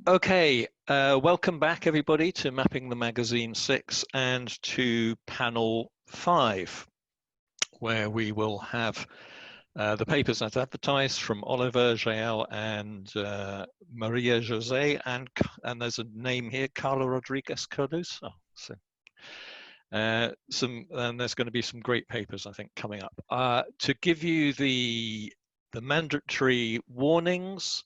Okay, welcome back everybody to Mapping the Magazine 6 and to panel 5, where we will have the papers as advertised from Oliver, Jael and Maria Jose, and there's a name here, Carla Rodriguez Cardoso. So, and there's going to be some great papers, I think, coming up. To give you the mandatory warnings,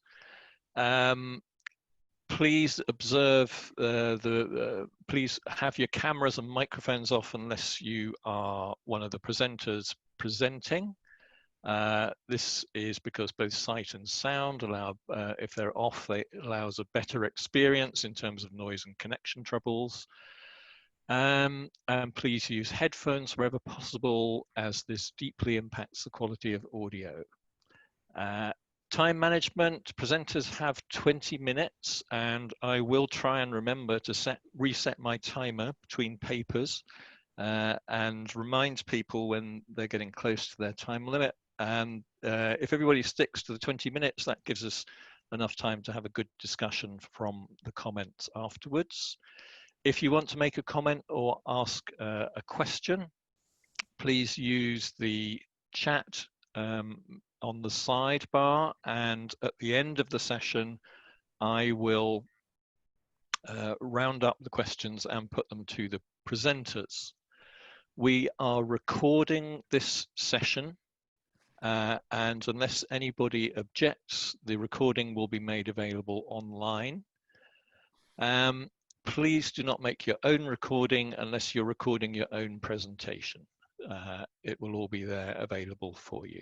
please observe please have your cameras and microphones off unless you are one of the presenters presenting. This is because both sight and sound allow, if they're off, it allows a better experience in terms of noise and connection troubles. And please use headphones wherever possible, as this deeply impacts the quality of audio. Time management, presenters have 20 minutes, and I will try and remember to reset my timer between papers and remind people when they're getting close to their time limit. And if everybody sticks to the 20 minutes, that gives us enough time to have a good discussion from the comments afterwards. If you want to make a comment or ask a question, please use the chat on the sidebar, and at the end of the session I will round up the questions and put them to the presenters. We are recording this session, and unless anybody objects, the recording will be made available online. Please do not make your own recording unless you're recording your own presentation. It will all be there available for you.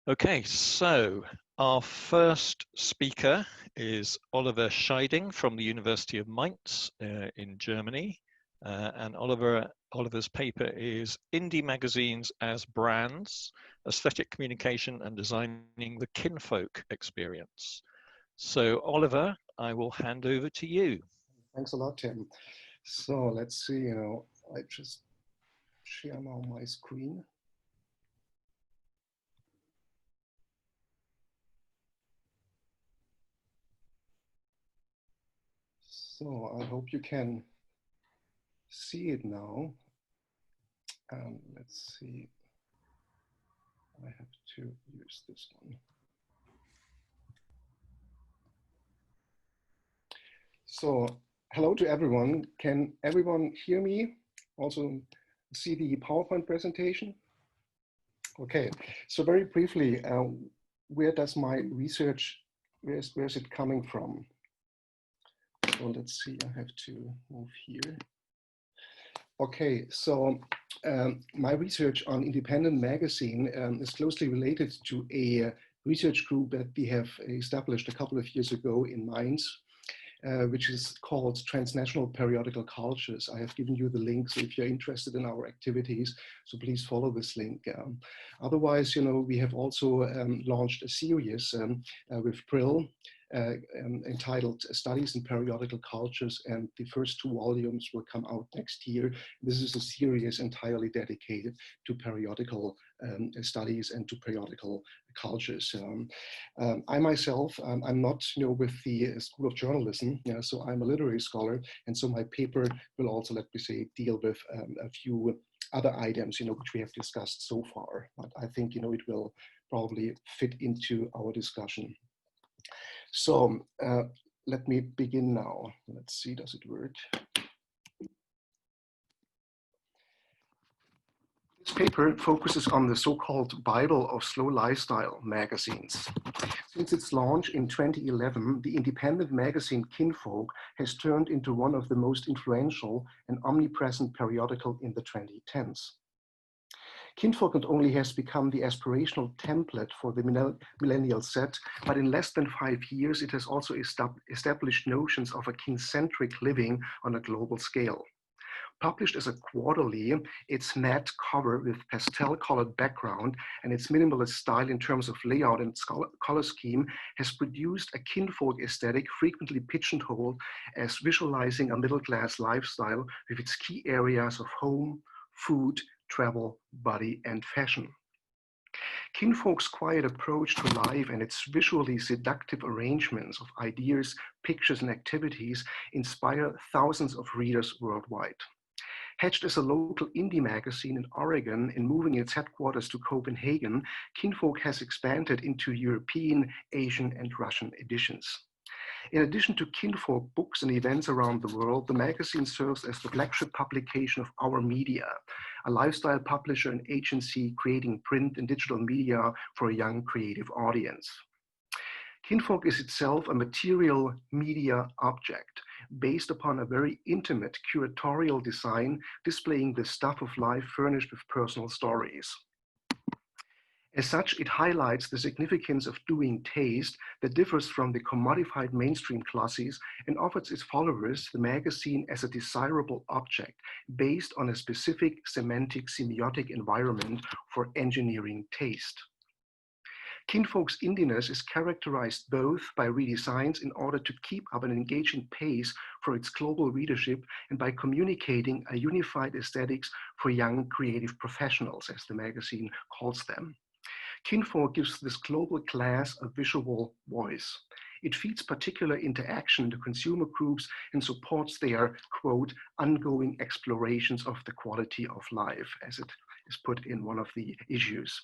Okay, so our first speaker is Oliver Scheiding from the University of Mainz in Germany. And Oliver's paper is Indie Magazines as Brands, Aesthetic Communication and Designing the Kinfolk Experience. So Oliver, I will hand over to you. Thanks a lot, Tim. So let's see, I just share now my screen. So I hope you can see it now. Let's see. I have to use this one. So hello to everyone. Can everyone hear me? Also see the PowerPoint presentation? Okay, so very briefly, where does my research, where's it coming from? So let's see, I have to move here. Okay, so my research on independent magazine is closely related to a research group that we have established a couple of years ago in Mainz, which is called Transnational Periodical Cultures. I have given you the link, so if you're interested in our activities, so please follow this link. Otherwise, we have also launched a series with Brill entitled Studies in Periodical Cultures, and the first 2 volumes will come out next year. This is a series entirely dedicated to periodical studies and to periodical cultures. I myself, I'm not with the School of Journalism, so I'm a literary scholar, and so my paper will also, let me say, deal with a few other items which we have discussed so far, but I think it will probably fit into our discussion. So let me begin now. Let's see, does it work? This paper focuses on the so-called Bible of Slow Lifestyle magazines. Since its launch in 2011, the independent magazine Kinfolk has turned into one of the most influential and omnipresent periodical in the 2010s. Kinfolk not only has become the aspirational template for the millennial set, but in less than 5 years, it has also established notions of a kin-centric living on a global scale. Published as a quarterly, its matte cover with pastel-colored background and its minimalist style in terms of layout and color scheme has produced a kinfolk aesthetic frequently pigeonholed as visualizing a middle-class lifestyle with its key areas of home, food, travel, body, and fashion. Kinfolk's quiet approach to life and its visually seductive arrangements of ideas, pictures, and activities inspire thousands of readers worldwide. Hatched as a local indie magazine in Oregon and moving its headquarters to Copenhagen, Kinfolk has expanded into European, Asian, and Russian editions. In addition to Kinfolk books and events around the world, the magazine serves as the flagship publication of Our Media, a lifestyle publisher and agency creating print and digital media for a young creative audience. Kinfolk is itself a material media object based upon a very intimate curatorial design displaying the stuff of life furnished with personal stories. As such, it highlights the significance of doing taste that differs from the commodified mainstream classes and offers its followers the magazine as a desirable object based on a specific semantic semiotic environment for engineering taste. Kinfolk's indiness is characterized both by redesigns in order to keep up an engaging pace for its global readership and by communicating a unified aesthetics for young creative professionals, as the magazine calls them. Kinfolk gives this global class a visual voice. It feeds particular interaction to consumer groups and supports their, quote, ongoing explorations of the quality of life, as it is put in one of the issues,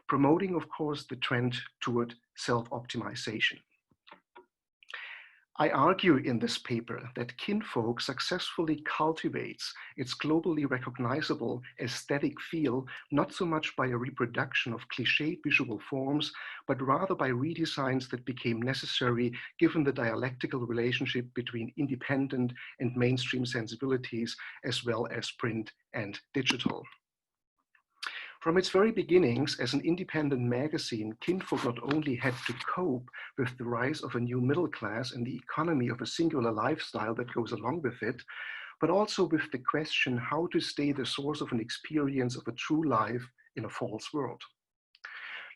promoting, of course, the trend toward self-optimization. I argue in this paper that Kinfolk successfully cultivates its globally recognizable aesthetic feel, not so much by a reproduction of cliched visual forms, but rather by redesigns that became necessary given the dialectical relationship between independent and mainstream sensibilities, as well as print and digital. From its very beginnings as an independent magazine, Kinfolk not only had to cope with the rise of a new middle class and the economy of a singular lifestyle that goes along with it, but also with the question how to stay the source of an experience of a true life in a false world.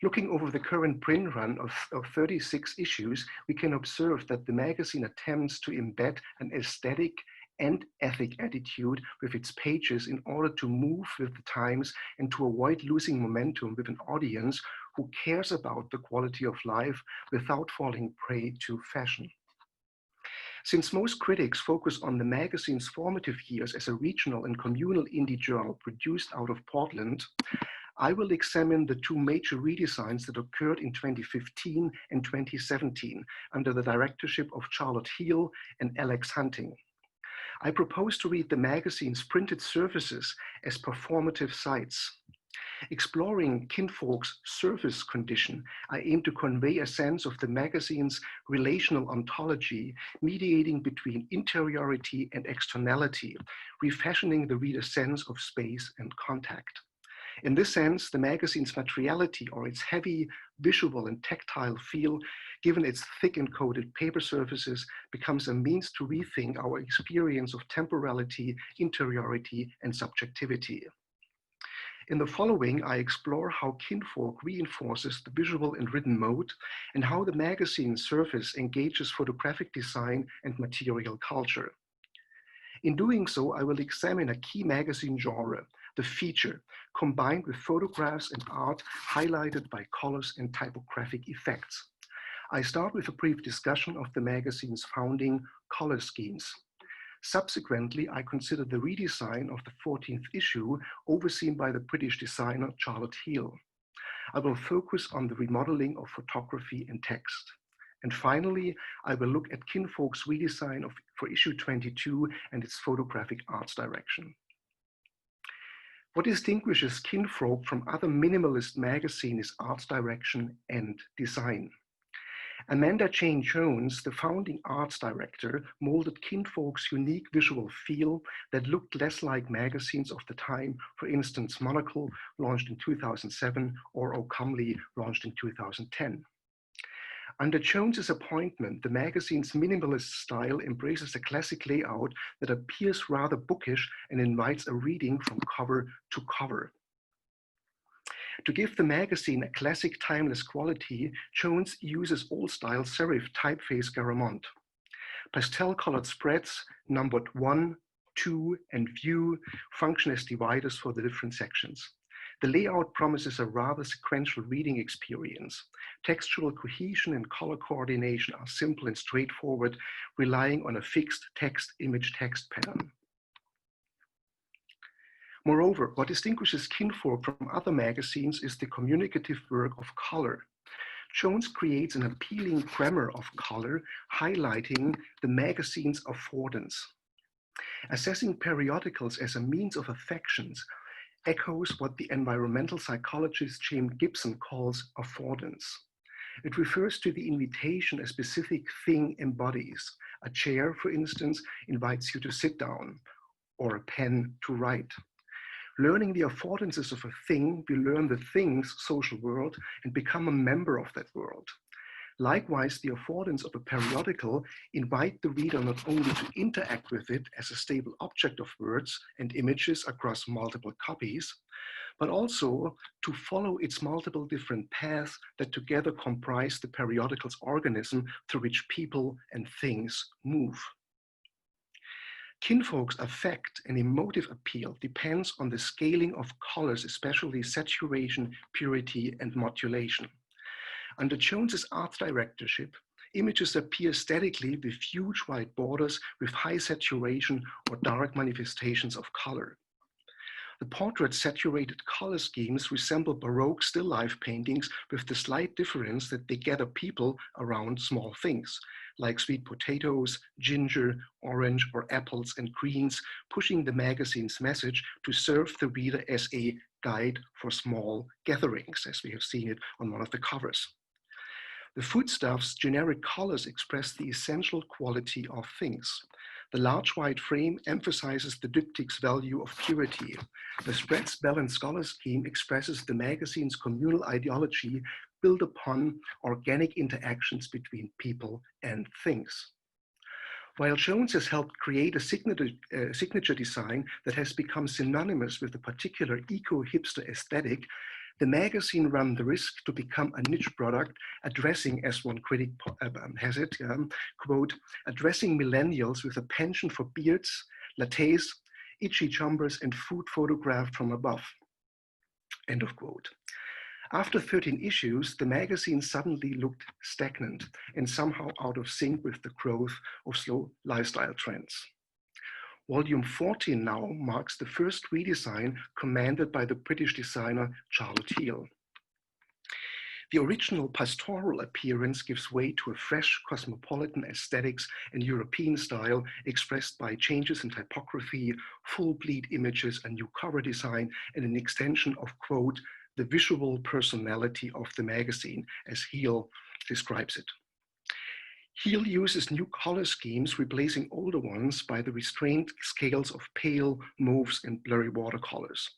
Looking over the current print run of 36 issues, we can observe that the magazine attempts to embed an aesthetic and ethic attitude with its pages in order to move with the times and to avoid losing momentum with an audience who cares about the quality of life without falling prey to fashion. Since most critics focus on the magazine's formative years as a regional and communal indie journal produced out of Portland, I will examine the two major redesigns that occurred in 2015 and 2017 under the directorship of Charlotte Heel and Alex Hunting. I propose to read the magazine's printed surfaces as performative sites. Exploring Kinfolk's surface condition, I aim to convey a sense of the magazine's relational ontology, mediating between interiority and externality, refashioning the reader's sense of space and contact. In this sense, the magazine's materiality, or its heavy visual and tactile feel, given its thick and coated paper surfaces, becomes a means to rethink our experience of temporality, interiority, and subjectivity. In the following, I explore how Kinfolk reinforces the visual and written mode, and how the magazine's surface engages photographic design and material culture. In doing so, I will examine a key magazine genre, the feature, combined with photographs and art highlighted by colors and typographic effects. I start with a brief discussion of the magazine's founding color schemes. Subsequently, I consider the redesign of the 14th issue overseen by the British designer Charlotte Heel. I will focus on the remodeling of photography and text. And finally, I will look at Kinfolk's redesign for issue 22 and its photographic arts direction. What distinguishes Kinfolk from other minimalist magazines is arts direction and design. Amanda Jane Jones, the founding arts director, molded Kinfolk's unique visual feel that looked less like magazines of the time, for instance, Monocle, launched in 2007, or O Comely, launched in 2010. Under Jones's appointment, the magazine's minimalist style embraces a classic layout that appears rather bookish and invites a reading from cover to cover. To give the magazine a classic timeless quality, Jones uses old-style serif typeface Garamond. Pastel-colored spreads numbered 1, 2, and view function as dividers for the different sections. The layout promises a rather sequential reading experience. Textual cohesion and color coordination are simple and straightforward, relying on a fixed text-image-text pattern. Moreover, what distinguishes Kinfolk from other magazines is the communicative work of color. Jones creates an appealing grammar of color, highlighting the magazine's affordance. Assessing periodicals as a means of affections echoes what the environmental psychologist James Gibson calls affordance. It refers to the invitation a specific thing embodies. A chair, for instance, invites you to sit down, or a pen to write. Learning the affordances of a thing, we learn the thing's social world and become a member of that world. Likewise, the affordance of a periodical invite the reader not only to interact with it as a stable object of words and images across multiple copies, but also to follow its multiple different paths that together comprise the periodical's organism through which people and things move. Kinfolk's affect and emotive appeal depends on the scaling of colors, especially saturation, purity, and modulation. Under Jones's art directorship, images appear statically with huge white borders with high saturation or dark manifestations of color. The portrait saturated color schemes resemble Baroque still life paintings with the slight difference that they gather people around small things, like sweet potatoes, ginger, orange, or apples and greens, pushing the magazine's message to serve the reader as a guide for small gatherings, as we have seen it on one of the covers. The foodstuffs' generic colors express the essential quality of things. The large white frame emphasizes the diptych's value of purity. The spread's balanced color scheme expresses the magazine's communal ideology built upon organic interactions between people and things. While Jones has helped create a signature design that has become synonymous with a particular eco-hipster aesthetic, the magazine ran the risk to become a niche product addressing, as one critic has it, quote, addressing millennials with a penchant for beards, lattes, itchy jumpers, and food photographed from above, end of quote. After 13 issues, the magazine suddenly looked stagnant and somehow out of sync with the growth of slow lifestyle trends. Volume 14 now marks the first redesign commanded by the British designer Charlotte Heel. The original pastoral appearance gives way to a fresh cosmopolitan aesthetics and European style expressed by changes in typography, full bleed images, a new cover design, and an extension of, quote, the visual personality of the magazine, as Heel describes it. Heel uses new color schemes, replacing older ones by the restrained scales of pale, mauves, and blurry watercolors.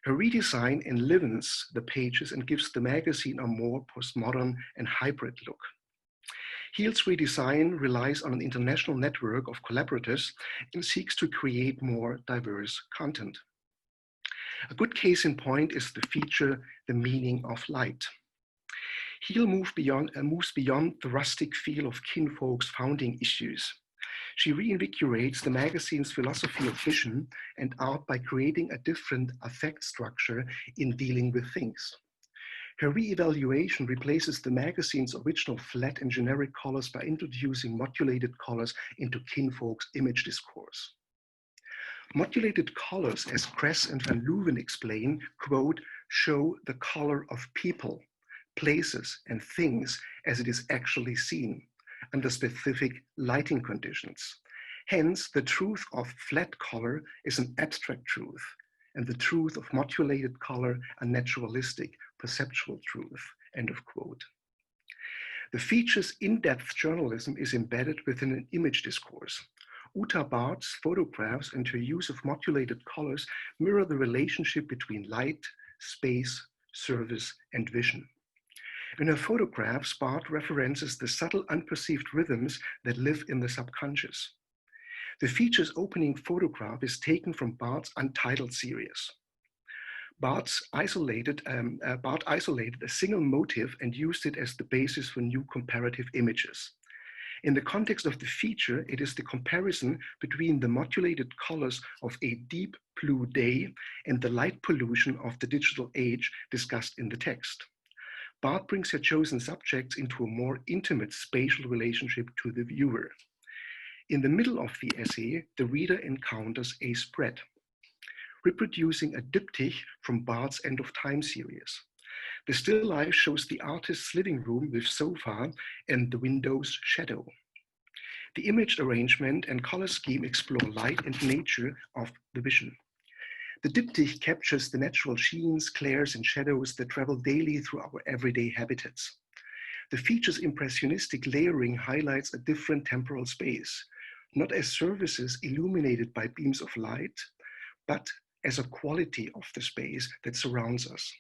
Her redesign enlivens the pages and gives the magazine a more postmodern and hybrid look. Heel's redesign relies on an international network of collaborators and seeks to create more diverse content. A good case in point is the feature, The Meaning of Light. Heel moves beyond the rustic feel of Kinfolk's founding issues. She reinvigorates the magazine's philosophy of vision and art by creating a different affect structure in dealing with things. Her reevaluation replaces the magazine's original flat and generic colors by introducing modulated colors into Kinfolk's image discourse. Modulated colors, as Kress and Van Leuven explain, quote, show the color of people, places, and things as it is actually seen under specific lighting conditions. Hence, the truth of flat color is an abstract truth, and the truth of modulated color a naturalistic, perceptual truth, end of quote. The feature's in-depth journalism is embedded within an image discourse. Uta Barth's photographs and her use of modulated colors mirror the relationship between light, space, service, and vision. In her photographs, Barth references the subtle unperceived rhythms that live in the subconscious. The feature's opening photograph is taken from Barth's Untitled series. Barth isolated a single motif and used it as the basis for new comparative images. In the context of the feature, it is the comparison between the modulated colors of a deep blue day and the light pollution of the digital age discussed in the text. Barth brings her chosen subjects into a more intimate spatial relationship to the viewer. In the middle of the essay, the reader encounters a spread, reproducing a diptych from Barth's End of Time series. The still life shows the artist's living room with sofa and the window's shadow. The image arrangement and color scheme explore light and nature of the vision. The diptych captures the natural sheens, glares, and shadows that travel daily through our everyday habitats. The feature's impressionistic layering highlights a different temporal space, not as surfaces illuminated by beams of light, but as a quality of the space that surrounds us.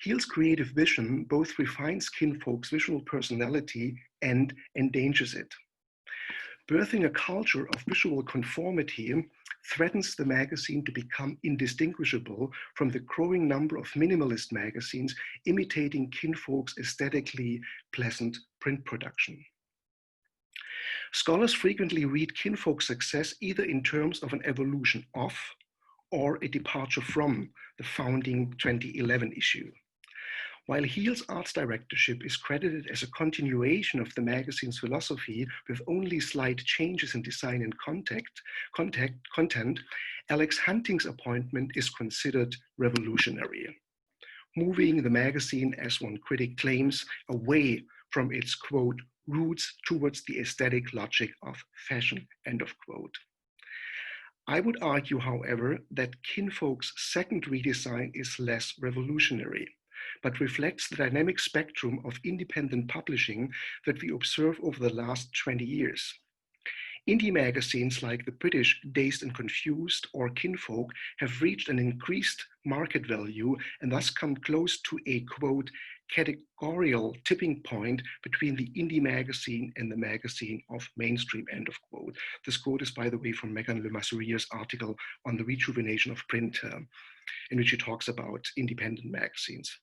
Heal's creative vision both refines kinfolk's visual personality and endangers it. Birthing a culture of visual conformity threatens the magazine to become indistinguishable from the growing number of minimalist magazines imitating kinfolk's aesthetically pleasant print production. Scholars frequently read kinfolk's success either in terms of an evolution of or a departure from the founding 2011 issue. While Heal's arts directorship is credited as a continuation of the magazine's philosophy with only slight changes in design and content, Alex Hunting's appointment is considered revolutionary, moving the magazine, as one critic claims, away from its, quote, roots towards the aesthetic logic of fashion, end of quote. I would argue, however, that Kinfolk's second redesign is less revolutionary, but reflects the dynamic spectrum of independent publishing that we observe over the last 20 years. Indie magazines like the British Dazed and Confused or Kinfolk have reached an increased market value and thus come close to a, quote, categorical tipping point between the indie magazine and the magazine of mainstream, end of quote. This quote is, by the way, from Megan Le Massurier's article on the rejuvenation of print, in which she talks about independent magazines.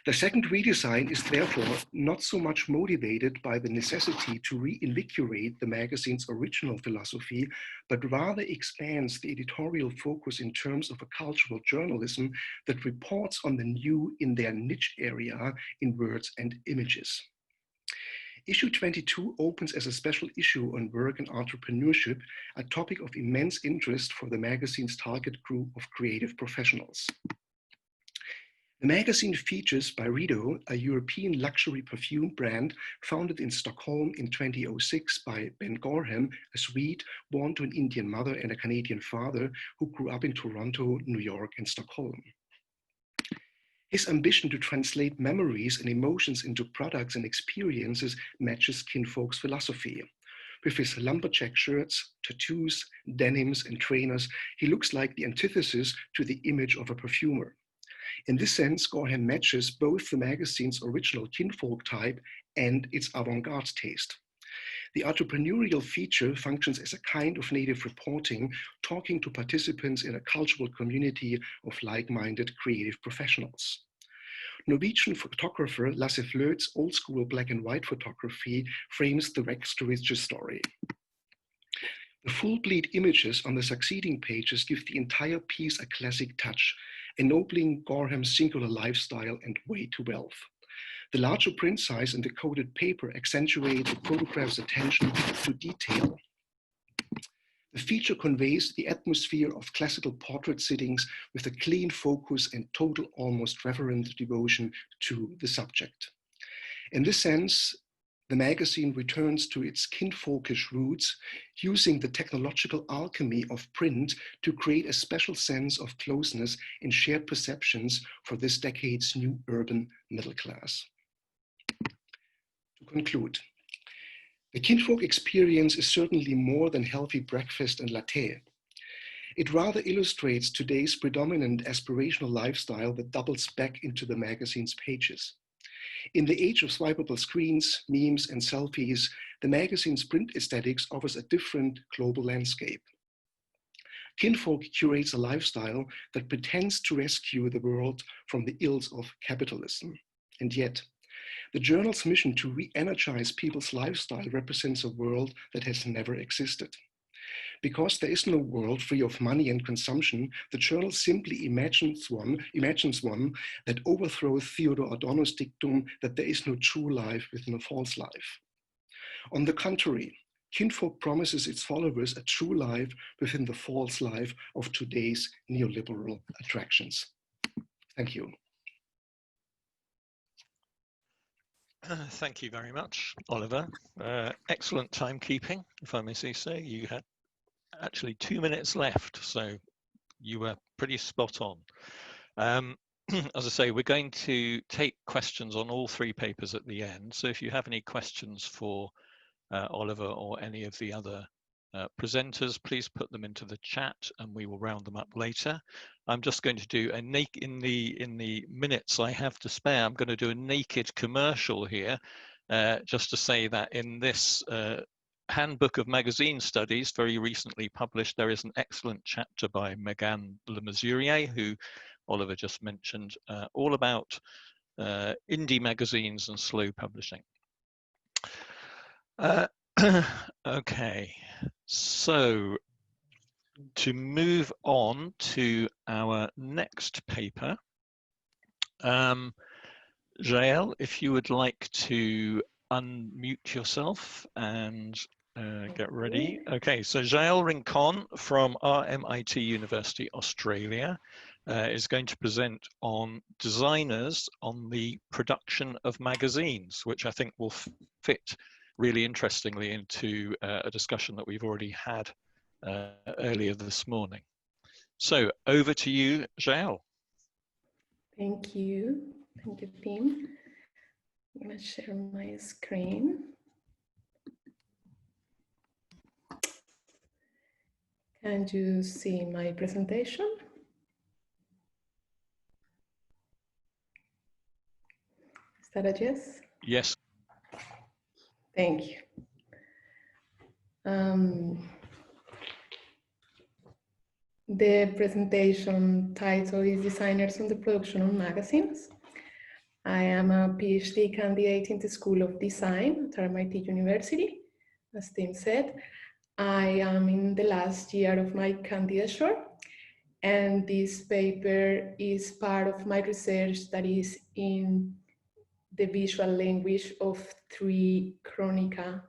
The second redesign is therefore not so much motivated by the necessity to reinvigorate the magazine's original philosophy, but rather expands the editorial focus in terms of a cultural journalism that reports on the new in their niche area in words and images. Issue 22 opens as a special issue on work and entrepreneurship, a topic of immense interest for the magazine's target group of creative professionals. The magazine features Byredo, a European luxury perfume brand founded in Stockholm in 2006 by Ben Gorham, a Swede born to an Indian mother and a Canadian father who grew up in Toronto, New York, and Stockholm. His ambition to translate memories and emotions into products and experiences matches Kinfolk's philosophy. With his lumberjack shirts, tattoos, denims, and trainers, he looks like the antithesis to the image of a perfumer. In this sense, Gorham matches both the magazine's original kinfolk type and its avant-garde taste. The entrepreneurial feature functions as a kind of native reporting, talking to participants in a cultural community of like-minded creative professionals. Norwegian photographer Lasse Fløt's old-school black and white photography frames the Rex to Riches story. The full bleed images on the succeeding pages give the entire piece a classic touch, ennobling Gorham's singular lifestyle and way to wealth. The larger print size and the coated paper accentuate the photograph's attention to detail. The feature conveys the atmosphere of classical portrait sittings with a clean focus and total, almost reverent devotion to the subject. In this sense, the magazine returns to its kinfolkish roots, using the technological alchemy of print to create a special sense of closeness and shared perceptions for this decade's new urban middle class. To conclude, the kinfolk experience is certainly more than healthy breakfast and latte. It rather illustrates today's predominant aspirational lifestyle that doubles back into the magazine's pages. In the age of swipeable screens, memes, and selfies, the magazine's print aesthetics offers a different global landscape. Kinfolk curates a lifestyle that pretends to rescue the world from the ills of capitalism. And yet, The journal's mission to re-energize people's lifestyle represents a world that has never existed. Because there is no world free of money and consumption, the journal simply imagines one that overthrows Theodor Adorno's dictum that there is no true life within a false life. On the contrary, Kinfolk promises its followers a true life within the false life of today's neoliberal attractions. Thank you. Thank you very much, Oliver. Excellent timekeeping, if I may say so. You had actually 2 minutes left, so you were pretty spot on. As I say, we're going to take questions on all 3 papers at the end. So if you have any questions for Oliver or any of the other presenters, please put them into the chat and we will round them up later. I'm just going to do a naked, in the minutes I have to spare, I'm going to do a naked commercial here, just to say that in this Handbook of Magazine Studies, very recently published, there is an excellent chapter by Megan Lemesurier, who Oliver just mentioned, all about indie magazines and slow publishing. Okay, so to move on to our next paper, Jael, if you would like to unmute yourself and get ready. Okay, so Jael Rincon from RMIT University, Australia, is going to present on designers on the production of magazines, which I think will fit really interestingly into a discussion that we've already had earlier this morning. So over to you, Jael. Thank you, Tim. I'm going to share my screen. Can you see my presentation? Is that a yes? Yes. Thank you. The presentation title is Designers on the Production of Magazines. I am a PhD candidate in the School of Design at RMIT University, as Tim said. I am in the last year of my candidature, and this paper is part of my research that is in the visual language of 3 Chronica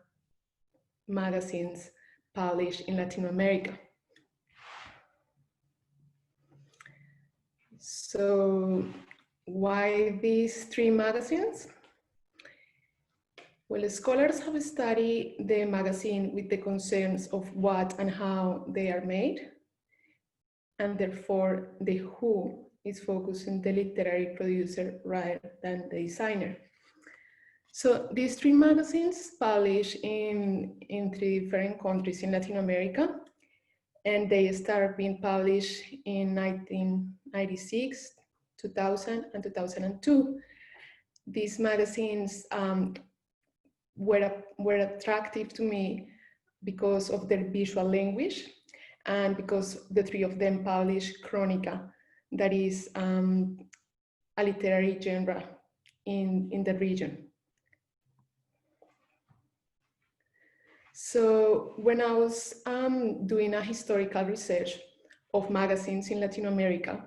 magazines published in Latin America. So why these 3 magazines? Well, scholars have studied the magazine with the concerns of what and how they are made, and therefore the who is focused on the literary producer rather than the designer. So these 3 magazines published in 3 different countries in Latin America, and they started being published in 1996, 2000, and 2002. These magazines were attractive to me because of their visual language and because the 3 of them published Chronica, that is a literary genre in the region. So when I was doing a historical research of magazines in Latin America,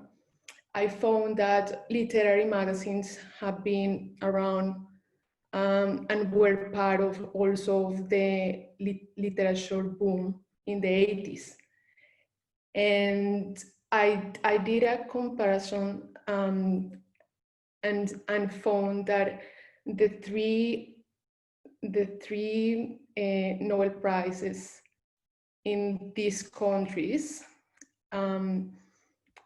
I found that literary magazines have been around and were part of also of the literature boom in the 80s. And I did a comparison and found that the three Nobel Prizes in these countries,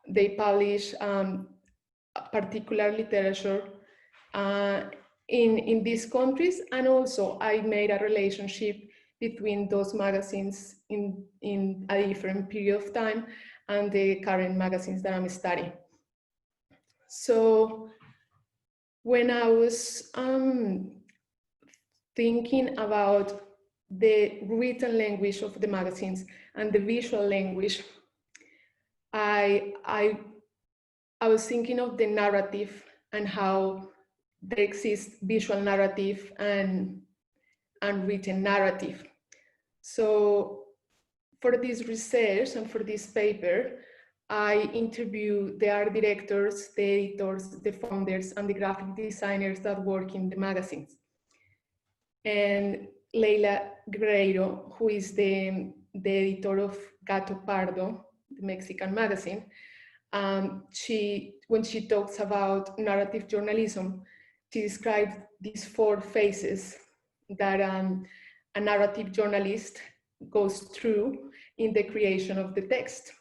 they publish particular literature in these countries, and also I made a relationship between those magazines in a different period of time and the current magazines that I'm studying. So when I was thinking about the written language of the magazines and the visual language, I was thinking of the narrative and how there exists visual narrative and written narrative. So for this research and for this paper, I interviewed the art directors, the editors, the founders, and the graphic designers that work in the magazines. And Leila Guerreiro, who is the editor of Gato Pardo, the Mexican magazine, when she talks about narrative journalism, she described these 4 phases that a narrative journalist goes through in the creation of the text.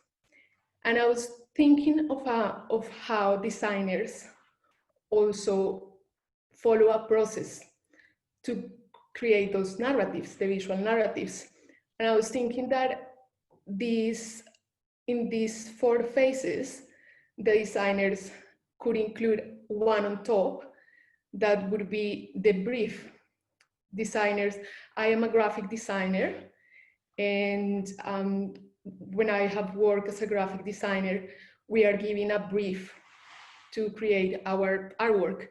And I was thinking of how designers also follow a process to create those narratives, the visual narratives. And I was thinking that in these 4 phases, the designers could include one on top that would be the brief. Designers, I am a graphic designer, and when I have worked as a graphic designer, we are given a brief to create our artwork.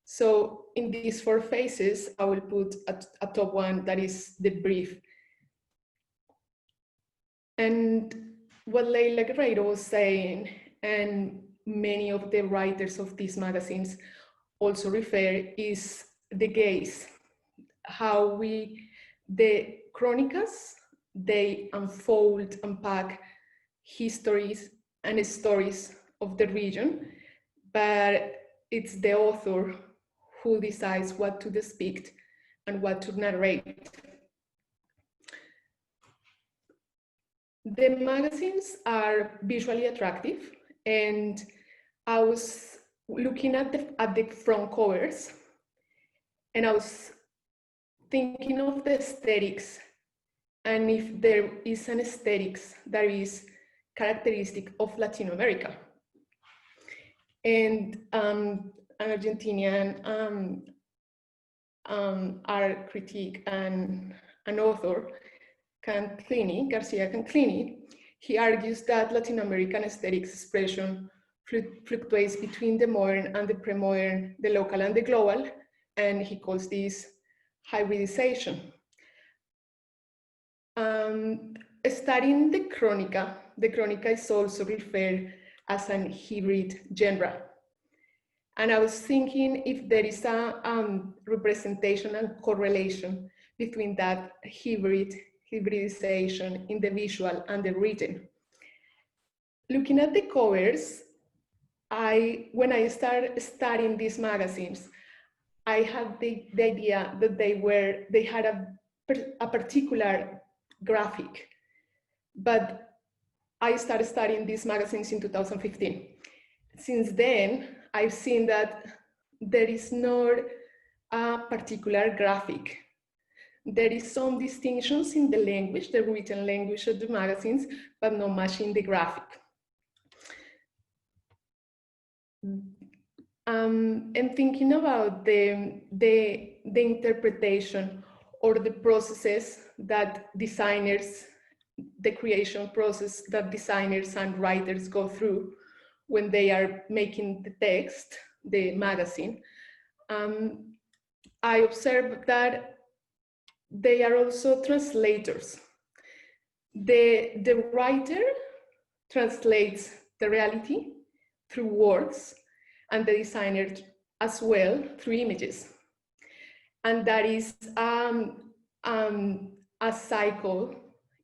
So in these 4 phases, I will put a top one that is the brief. And what Leila Guerreiro was saying, and many of the writers of these magazines also refer, is the gaze. How the chronicles, they unfold, unpack histories and stories of the region, but it's the author who decides what to depict and what to narrate. The magazines are visually attractive, and I was looking at the front covers, and I was thinking of the aesthetics, and if there is an aesthetics that is characteristic of Latin America. And an Argentinian art critic and an author, Garcia Canclini, he argues that Latin American aesthetics expression fluctuates between the modern and the pre-modern, the local and the global, and he calls this hybridization. Studying the Chronica is also referred as an hybrid genre. And I was thinking if there is a representation and correlation between that hybridization in the visual and the written. Looking at the covers, when I started studying these magazines, I had the idea that they had a particular graphic, but I started studying these magazines in 2015. Since then, I've seen that there is not a particular graphic. There is some distinctions in the language, the written language of the magazines, but not much in the graphic. And thinking about the interpretation or the processes that designers, the creation process that designers and writers go through when they are making the text, the magazine, I observed that they are also translators. The writer translates the reality through words, and the designer as well through images. And that is a cycle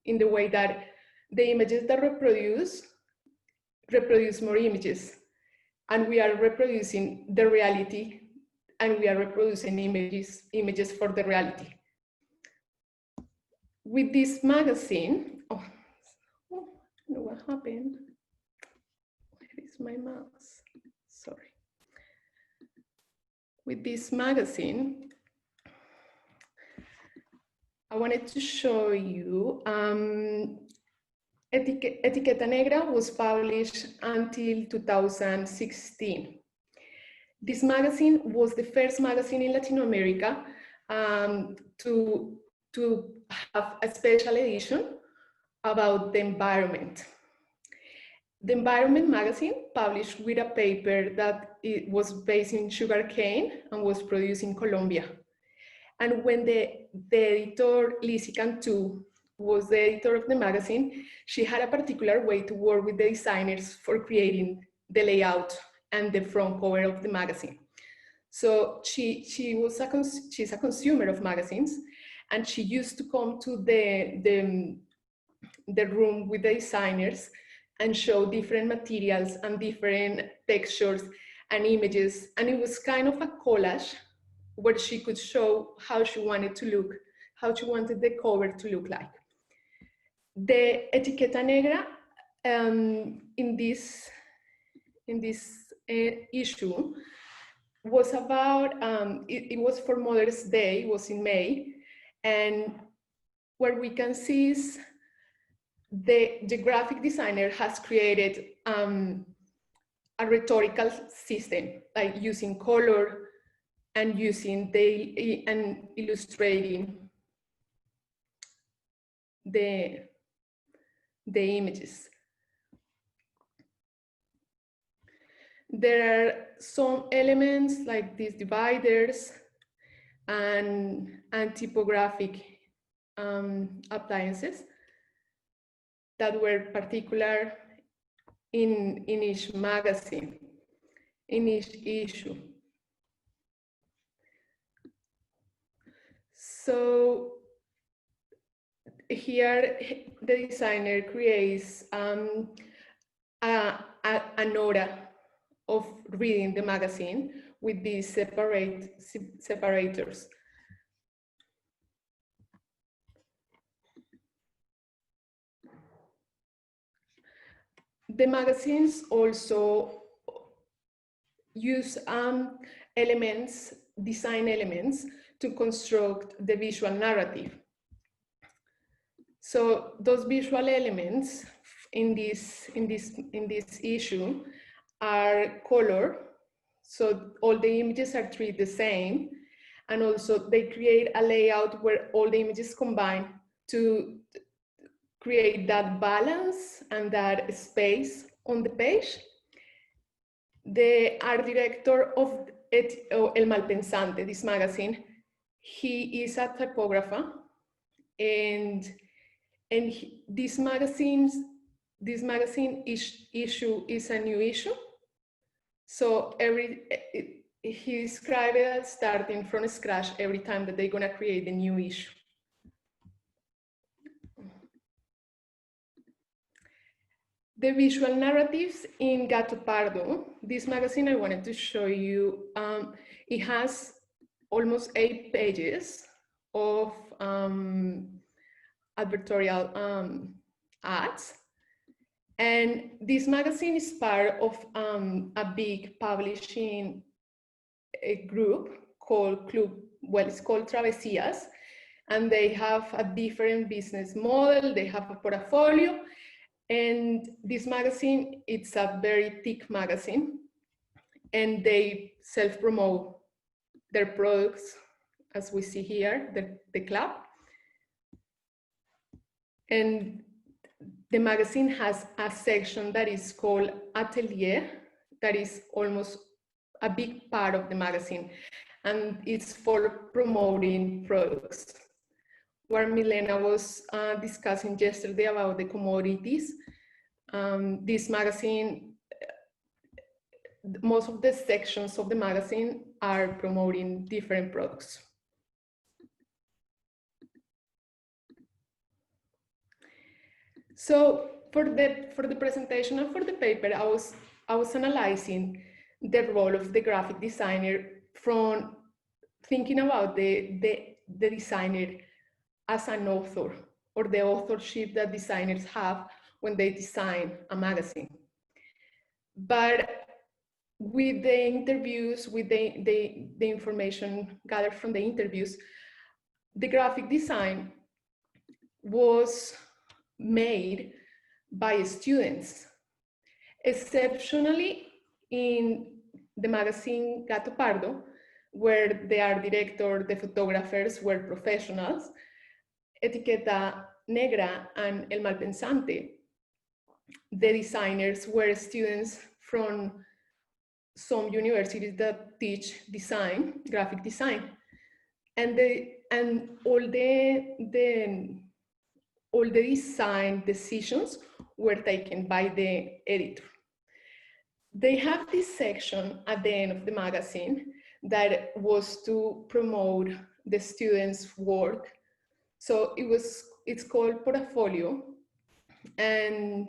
in the way that the images that reproduce more images, and we are reproducing the reality, and we are reproducing images for the reality. With this magazine, I don't know what happened. Where is my mouse? Sorry. With this magazine, I wanted to show you, Etiqueta Negra was published until 2016. This magazine was the first magazine in Latin America to have a special edition about the environment. The Environment magazine published with a paper that it was based in sugarcane and was produced in Colombia. And when the editor, Lizzie Cantu, was the editor of the magazine, she had a particular way to work with the designers for creating the layout and the front cover of the magazine. So she's a consumer of magazines, and she used to come to the room with the designers and show different materials and different textures and images. And it was kind of a collage where she could show how she wanted to look, how she wanted the cover to look like. The Etiqueta Negra in this issue was about, it was for Mother's Day, it was in May, and what we can see is the graphic designer has created a rhetorical system, like using color and using and illustrating the images. There are some elements like these dividers and typographic appliances that were particular in each magazine, in each issue. So here the designer creates an aura of reading the magazine with these separators. The magazines also use design elements to construct the visual narrative. So those visual elements in this issue are color. So all the images are treated the same. And also they create a layout where all the images combine to create that balance and that space on the page. The art director of El Malpensante, this magazine, he is a typographer, and this magazine issue is a new issue. So he described it as starting from scratch every time that they're gonna create a new issue. The visual narratives in Gato Pardo, this magazine I wanted to show you, it has almost 8 pages of advertorial ads. And this magazine is part of a big publishing group called it's called Travesias, and they have a different business model, they have a portfolio, and this magazine, it's a very thick magazine, and they self-promote their products, as we see here, the club. And the magazine has a section that is called Atelier, that is almost a big part of the magazine, and it's for promoting products. Where Milena was discussing yesterday about the commodities, this magazine, most of the sections of the magazine are promoting different products. So for the presentation and for the paper, I was analyzing the role of the graphic designer from thinking about the designer as an author, or the authorship that designers have when they design a magazine. But with the interviews, with the information gathered from the interviews, the graphic design was made by students. Exceptionally in the magazine Gato Pardo, where the art director, the photographers were professionals, Etiqueta Negra and El Malpensante, the designers were students from some universities that teach design, graphic design, and all the design decisions were taken by the editor. They have this section at the end of the magazine that was to promote the students' work. So it's called portfolio, and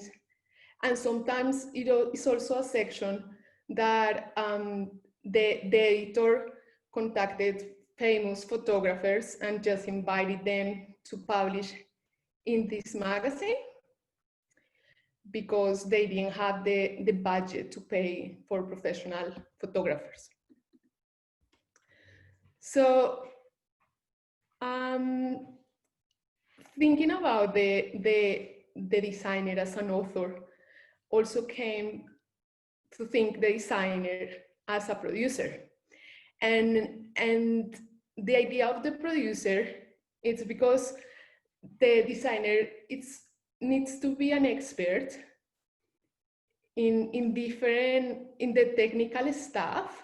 sometimes it's also a section that the editor contacted famous photographers and just invited them to publish in this magazine because they didn't have the budget to pay for professional photographers. So thinking about the designer as an author also came to think the designer as a producer. And the idea of the producer, it's because the designer needs to be an expert in the technical stuff,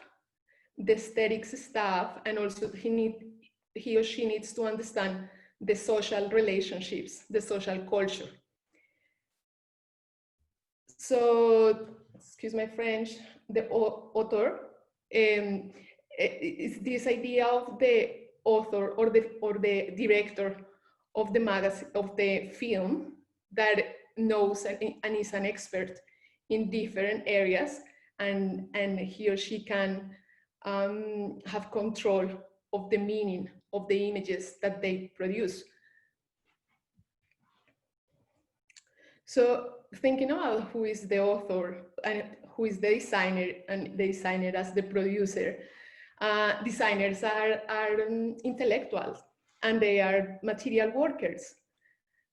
the aesthetics stuff, and also he or she needs to understand the social relationships, the social culture. So, excuse my French, the author is this idea of the author or the director of the magazine, of the film, that knows and is an expert in different areas, and he or she can have control of the meaning of the images that they produce. So thinking about who is the author and who is the designer, and the designer as the producer, designers are intellectuals and they are material workers.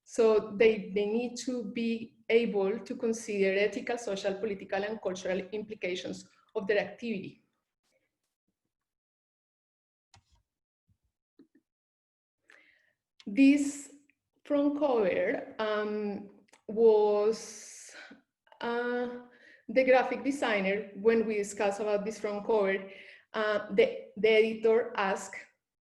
So they need to be able to consider ethical, social, political, and cultural implications of their activity. This front cover was the graphic designer. When we discussed about this front cover, the editor asked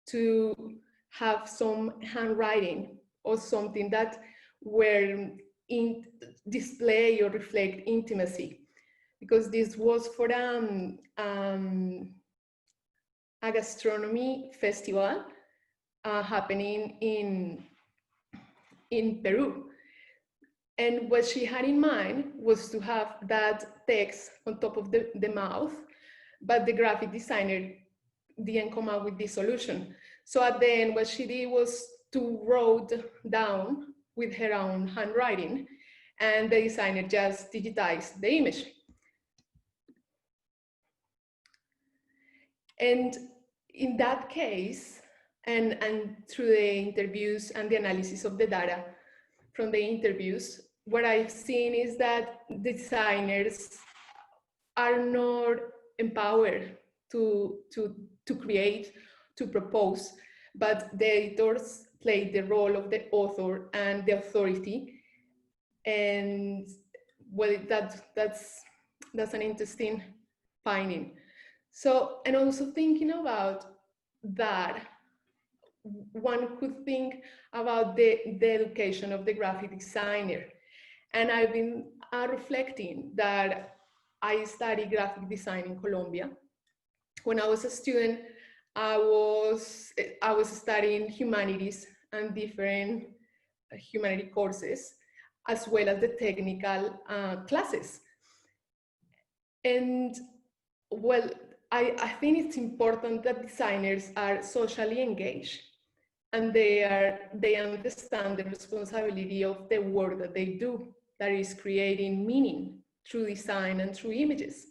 to have some handwriting or something that were in display or reflect intimacy, because this was for a gastronomy festival happening in Peru. And what she had in mind was to have that text on top of the mouth, but the graphic designer didn't come up with this solution. So at the end, what she did was to write down with her own handwriting, and the designer just digitized the image. And in that case, and through the interviews and the analysis of the data from the interviews, what I've seen is that designers are not empowered to create, to propose, but the editors play the role of the author and the authority. And well, that's an interesting finding. So, and also thinking about that, one could think about the education of the graphic designer. And I've been reflecting that I studied graphic design in Colombia. When I was a student, I was studying humanities and different humanity courses, as well as the technical classes. And well, I think it's important that designers are socially engaged, and they understand the responsibility of the work that they do, that is creating meaning through design and through images.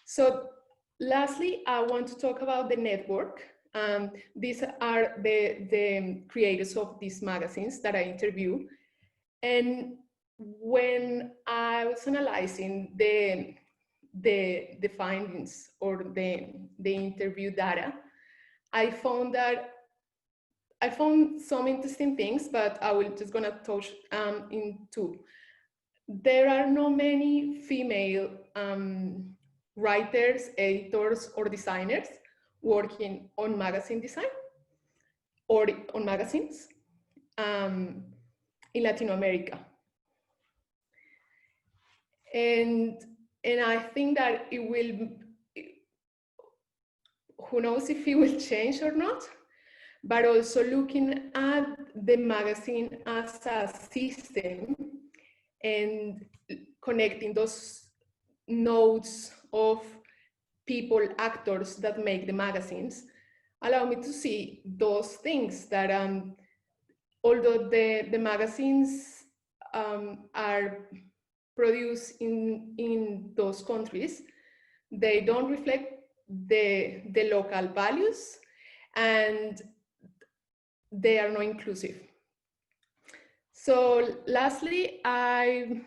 So lastly, I want to talk about the network. These are the creators of these magazines that I interview. And when I was analyzing the findings or the interview data, I found some interesting things, but I will just gonna touch in two. there are not many female writers, editors, or designers working on magazine design or on magazines in Latin America. And I think that it will, who knows if it will change or not, but also looking at the magazine as a system and connecting those nodes of people, actors that make the magazines, allow me to see those things that although the magazines are produced in those countries, they don't reflect the local values, and they are not inclusive. So lastly, I'm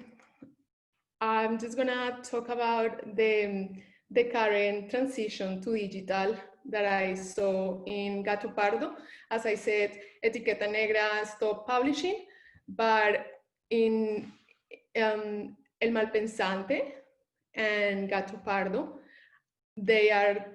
just gonna talk about the current transition to digital that I saw in Gato Pardo. As I said, Etiqueta Negra stopped publishing, but in El Malpensante and Gato Pardo, they are,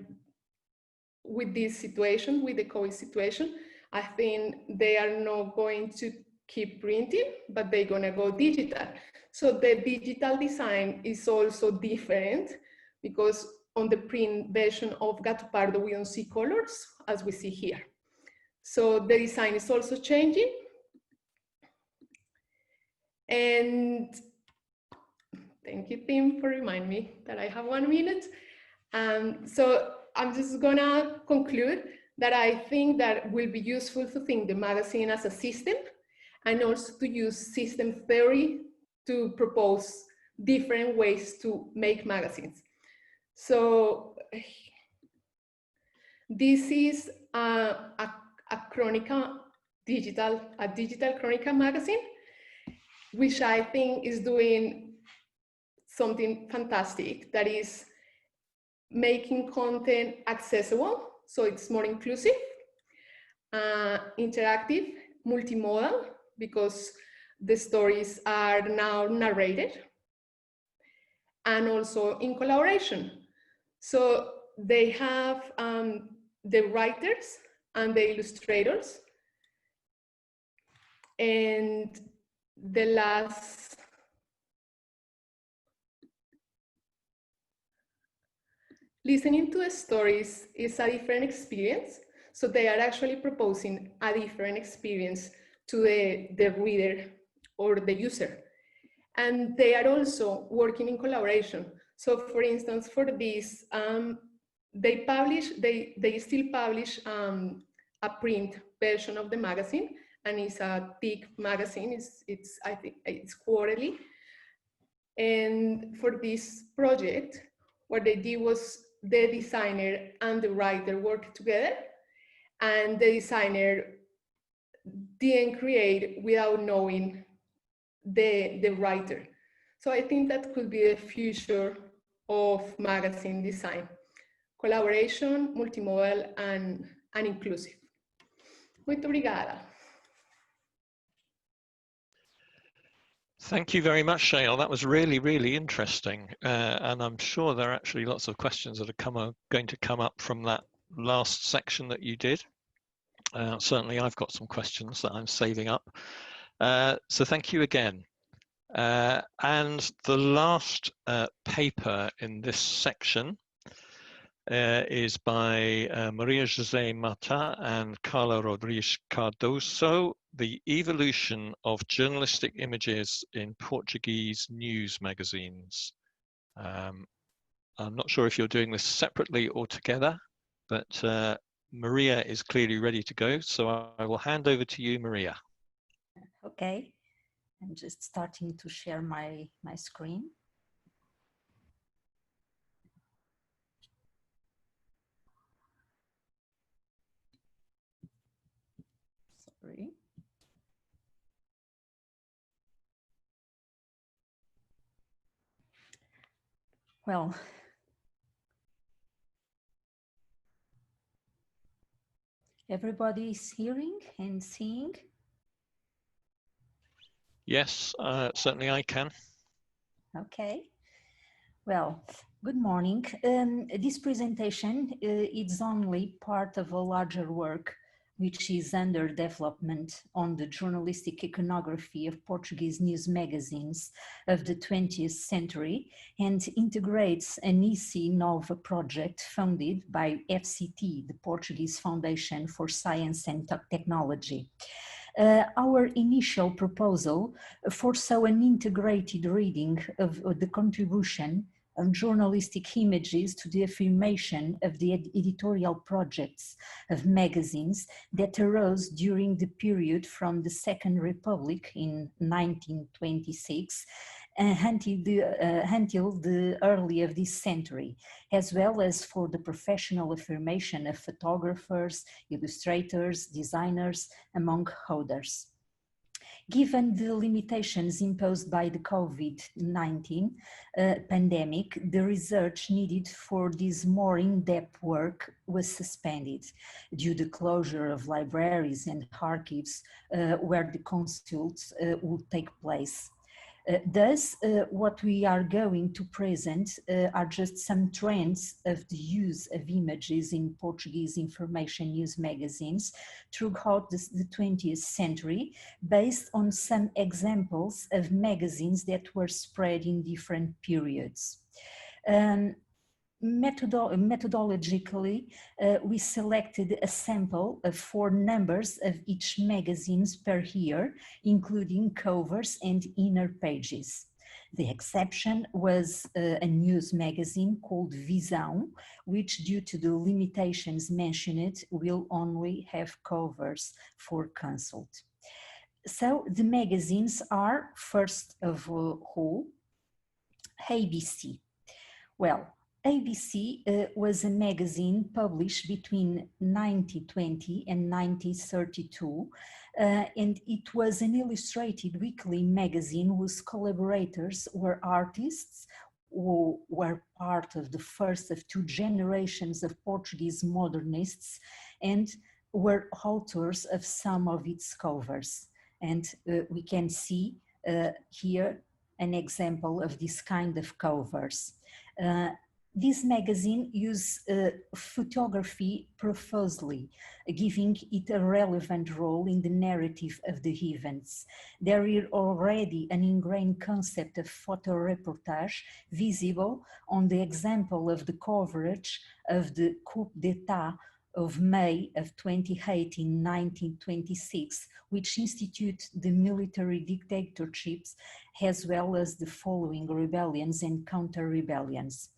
with this situation, with the COVID situation, I think they are not going to keep printing, but they're gonna go digital. So the digital design is also different, because on the print version of Gato Pardo, we don't see colors as we see here. So the design is also changing. And thank you, Tim, for reminding me that I have 1 minute. So I'm just gonna conclude that I think that will be useful to think the magazine as a system, and also to use system theory to propose different ways to make magazines. So this is a digital Chronica magazine, which I think is doing something fantastic, that is making content accessible, so it's more inclusive, interactive, multimodal, because the stories are now narrated, and also in collaboration. So they have the writers and the illustrators. And the last, listening to the stories is a different experience. So they are actually proposing a different experience to the reader or the user. And they are also working in collaboration. So for instance, for this, they still publish a print version of the magazine, and it's a thick magazine. I think it's quarterly. And for this project, what they did was the designer and the writer worked together, and the designer didn't create without knowing the writer. So I think that could be the future of magazine design: collaboration, multimodal, and inclusive. Muito obrigada. Thank you very much, Shael. That was really, really interesting. And I'm sure there are actually lots of questions that are going to come up from that last section that you did. Certainly, I've got some questions that I'm saving up. So thank you again. And the last paper in this section is by Maria José Mata and Carla Rodrigues Cardoso, The Evolution of Journalistic Images in Portuguese News Magazines. I'm not sure if you're doing this separately or together, but Maria is clearly ready to go. So I will hand over to you, Maria. Okay, I'm just starting to share my screen. Sorry. Well, everybody is hearing and seeing? Yes, certainly I can. Okay. Well, good morning. This presentation is only part of a larger work which is under development on the journalistic iconography of Portuguese news magazines of the 20th century and integrates an EC Nova project funded by FCT, the Portuguese Foundation for Science and Technology. Our initial proposal foresaw an integrated reading of the contribution of journalistic images to the affirmation of the editorial projects of magazines that arose during the period from the Second Republic in 1926 until the early of this century, as well as for the professional affirmation of photographers, illustrators, designers, among others. Given the limitations imposed by the COVID-19 pandemic, the research needed for this more in-depth work was suspended due to the closure of libraries and archives where the consults would take place. Thus, what we are going to present are just some trends of the use of images in Portuguese information news magazines throughout the 20th century, based on some examples of magazines that were spread in different periods. Methodologically, we selected a sample of 4 numbers of each magazines per year, including covers and inner pages. The exception was a news magazine called Visão, which, due to the limitations mentioned, will only have covers for consult. So the magazines are, first of all, ABC. Well, ABC was a magazine published between 1920 and 1932, and it was an illustrated weekly magazine whose collaborators were artists who were part of the first of 2 generations of Portuguese modernists and were authors of some of its covers. And we can see here an example of this kind of covers. This magazine uses photography profusely, giving it a relevant role in the narrative of the events. There is already an ingrained concept of photo reportage visible on the example of the coverage of the coup d'etat of May of 28 in 1926, which instituted the military dictatorships as well as the following rebellions and counter-rebellions.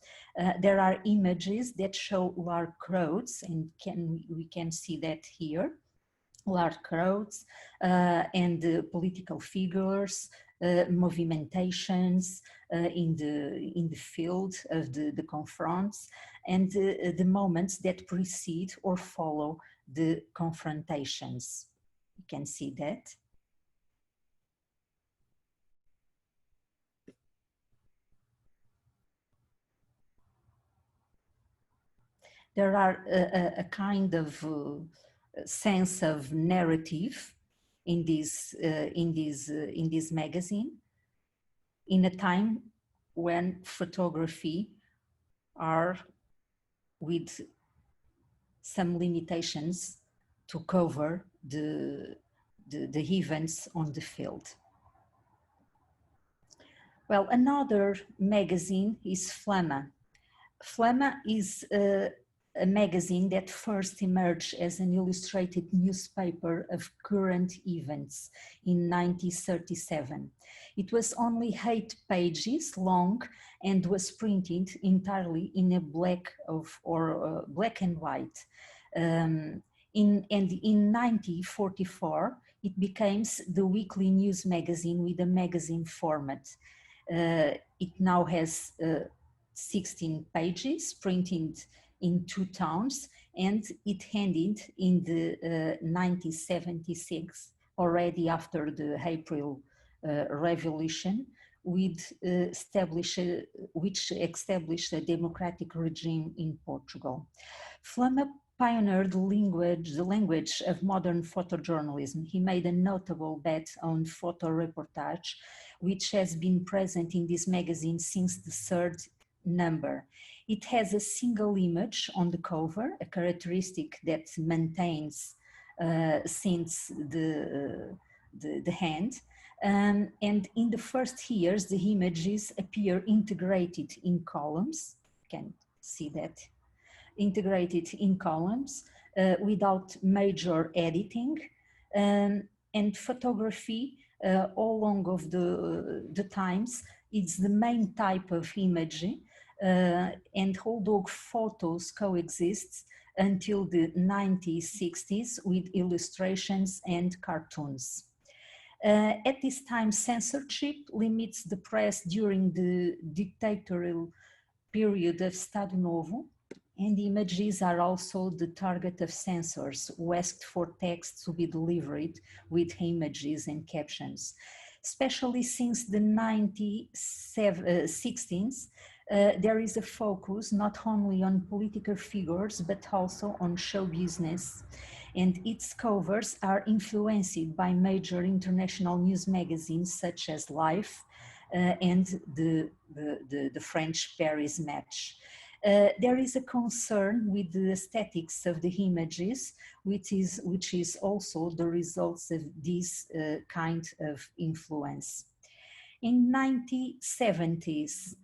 There are images that show large crowds, and we can see that here, large crowds and political figures, movementations in the field of the confronts, and the moments that precede or follow the confrontations. You can see that. There are a kind of sense of narrative in this magazine, in a time when photography are with some limitations to cover the events on the field. Well, another magazine is Flama. Flama is a magazine that first emerged as an illustrated newspaper of current events in 1937. It was only 8 pages long and was printed entirely in a black and white. In 1944, it became the weekly news magazine with a magazine format. It now has 16 pages printed in 2 towns, and it ended in the 1976, already after the April Revolution, which established a democratic regime in Portugal. Flama pioneered the language of modern photojournalism. He made a notable bet on photo reportage which has been present in this magazine since the third number. It has a single image on the cover, a characteristic that maintains since the hand. And in the first years, the images appear integrated in columns. You can see that, integrated in columns without major editing. And photography all along of the times, it's the main type of image. And although photos coexist until the 1960s with illustrations and cartoons. At this time, censorship limits the press during the dictatorial period of Estado Novo, and images are also the target of censors who asked for text to be delivered with images and captions. Especially since the 1960s, there is a focus not only on political figures, but also on show business. And its covers are influenced by major international news magazines such as Life and the French Paris Match. There is a concern with the aesthetics of the images, which is also the results of this kind of influence. In 1970s,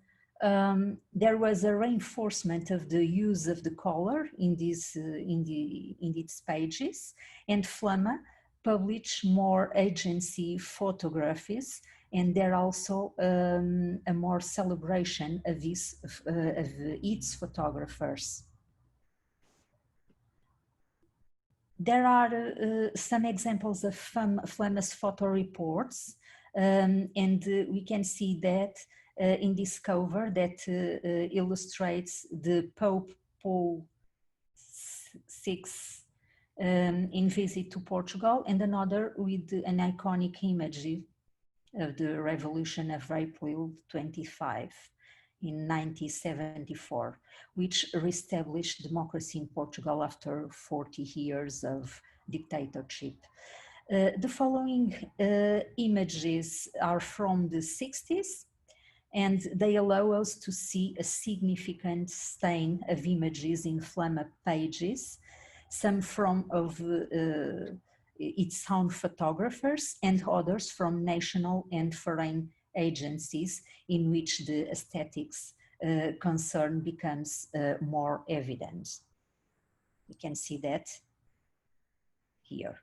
there was a reinforcement of the use of the color in its pages, and Flama published more agency photographies, and there also a more celebration of its photographers. There are some examples of Flama's photo reports, and we can see that in this cover that illustrates the Pope Paul VI in visit to Portugal, and another with an iconic image of the Revolution of April 25 in 1974, which reestablished democracy in Portugal after 40 years of dictatorship. The following images are from the 60s, and they allow us to see a significant stain of images in Flama pages, some from its own photographers and others from national and foreign agencies, in which the aesthetics concern becomes more evident. You can see that here.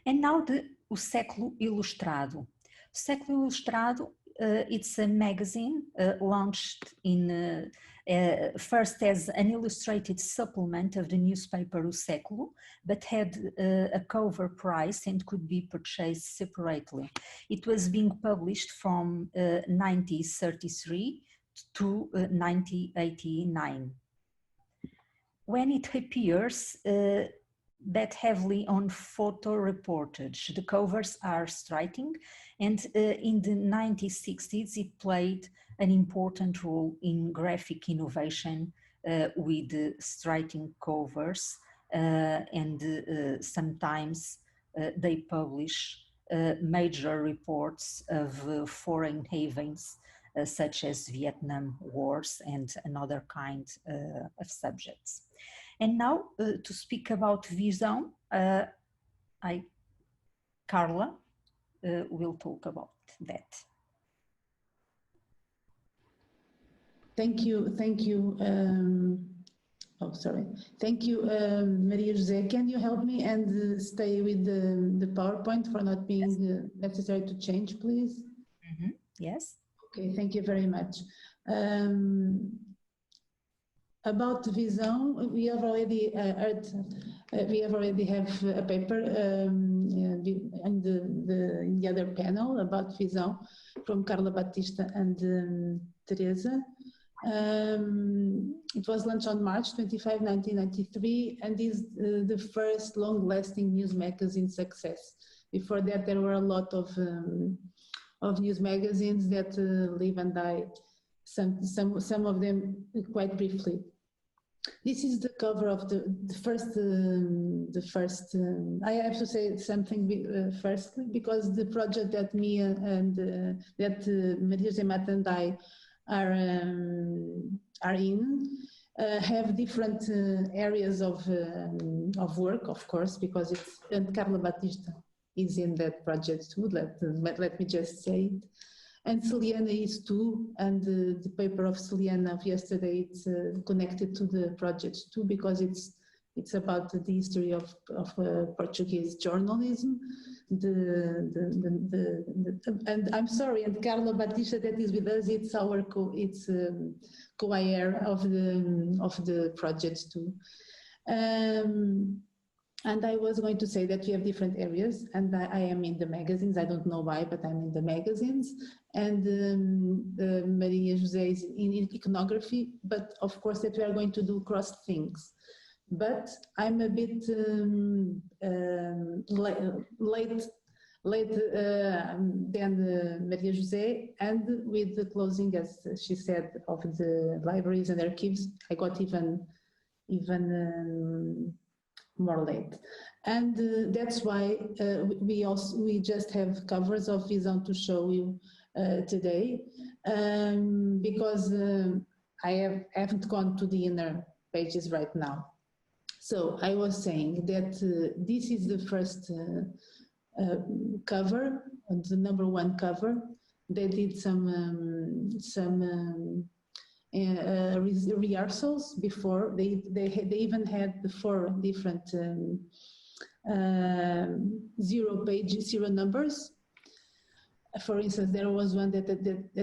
And now o Século Ilustrado. O Século Ilustrado, it's a magazine launched in first as an illustrated supplement of the newspaper O Século, but had a cover price and could be purchased separately. It was being published from 1933 to 1989. When it appears, bet heavily on photo reportage. The covers are striking, and in the 1960s it played an important role in graphic innovation with striking covers, and sometimes they publish major reports of foreign events such as Vietnam Wars and another kind of subjects. And now to speak about Visão, Carla will talk about that. Thank you. Thank you, Maria José. Can you help me and stay with the PowerPoint for not being necessary to change, please? Mm-hmm. Yes. Okay, thank you very much. About Visão, we have already heard. We already have a paper in the other panel about Visão from Carla Batista and Teresa. It was launched on March 25, 1993, and is the first long-lasting news magazine success. Before that, there were a lot of news magazines that live and die. Some of them quite briefly. This is the cover of the first. I have to say something firstly, because the project that me and that Maria José Mata and I are in have different areas of work, of course, because it's, and Carla Batista is in that project too. Let me just say it. And Celiana is too, and the paper of Celiana of yesterday, it's connected to the project too, because it's about the history of Portuguese journalism. And I'm sorry, and Carla Batista that is with us, it's our co-chair of the project too. And I was going to say that we have different areas, and I am in the magazines. I don't know why, but I'm in the magazines. And Maria José is in iconography, but of course that we are going to do cross things. But I'm a bit late than Maria José, and with the closing, as she said, of the libraries and archives, I got even more late, and that's why we just have covers of Visão to show you today, because I haven't gone to the inner pages right now. So I was saying that this is the first cover, the #1 cover. They did some rehearsals before. They even had the 4 different zero numbers. For instance, there was one that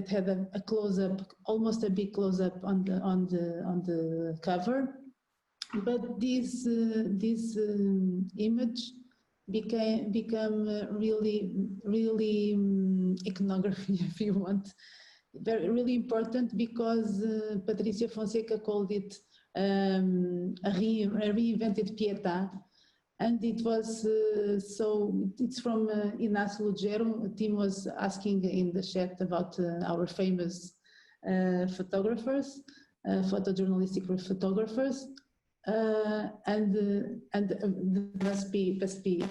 had a close-up, almost a big close-up on the cover. But this image become really iconography, if you want. Really important, because Patricia Fonseca called it a reinvented Pietà, and it was it's from Inácio Lugero. Tim was asking in the chat about our famous photographers, photojournalistic photographers, and must be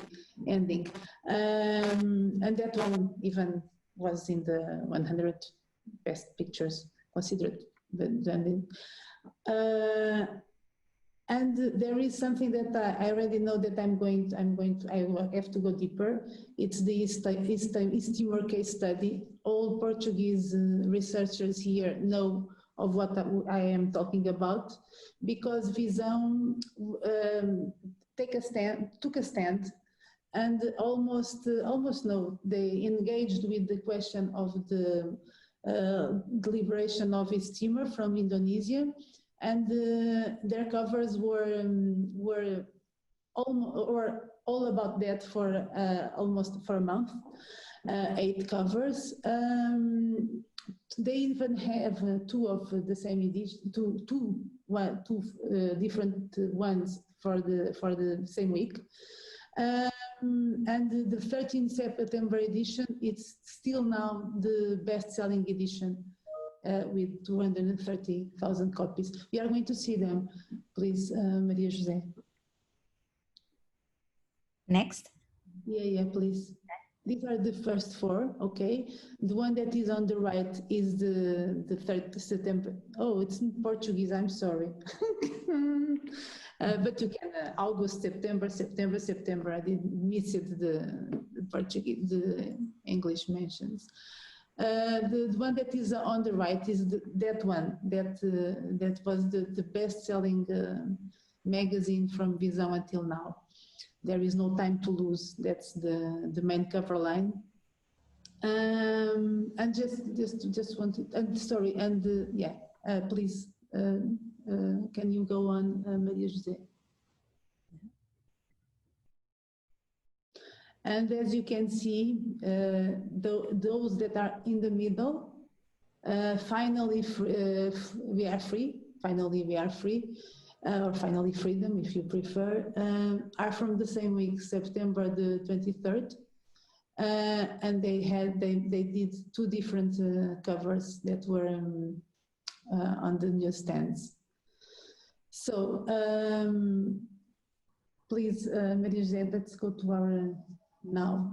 ending, and that one even was in the 100 best pictures considered. And there is something that I already know that I have to go deeper. It's the East Timor case study. All Portuguese researchers here know of what I am talking about, because Visão took a stand, and almost no, they engaged with the question of the liberation of East Timor from Indonesia, and their covers were all about that for almost for a month, 8 covers. They even have 2 of the same edition, two different ones for the same week. And the 13th September edition, it's still now the best-selling edition with 230,000 copies. We are going to see them, please, Maria José. Next. Yeah, please. These are the first 4, okay? The one that is on the right is the 3rd September. Oh, it's in Portuguese, I'm sorry. But you can, August, September. I didn't miss it, the Portuguese, the English mentions. The one that is on the right is that one, that was the best-selling magazine from Visão until now. There is no time to lose. That's the main cover line. And just wanted, and sorry, and yeah, please, can you go on, Maria José? And as you can see, those that are in the middle, finally we are free. Finally we are free. Or finally freedom, if you prefer, are from the same week, September the 23rd, and they did 2 different covers that were on the newsstands. So please, Maria José, let's go to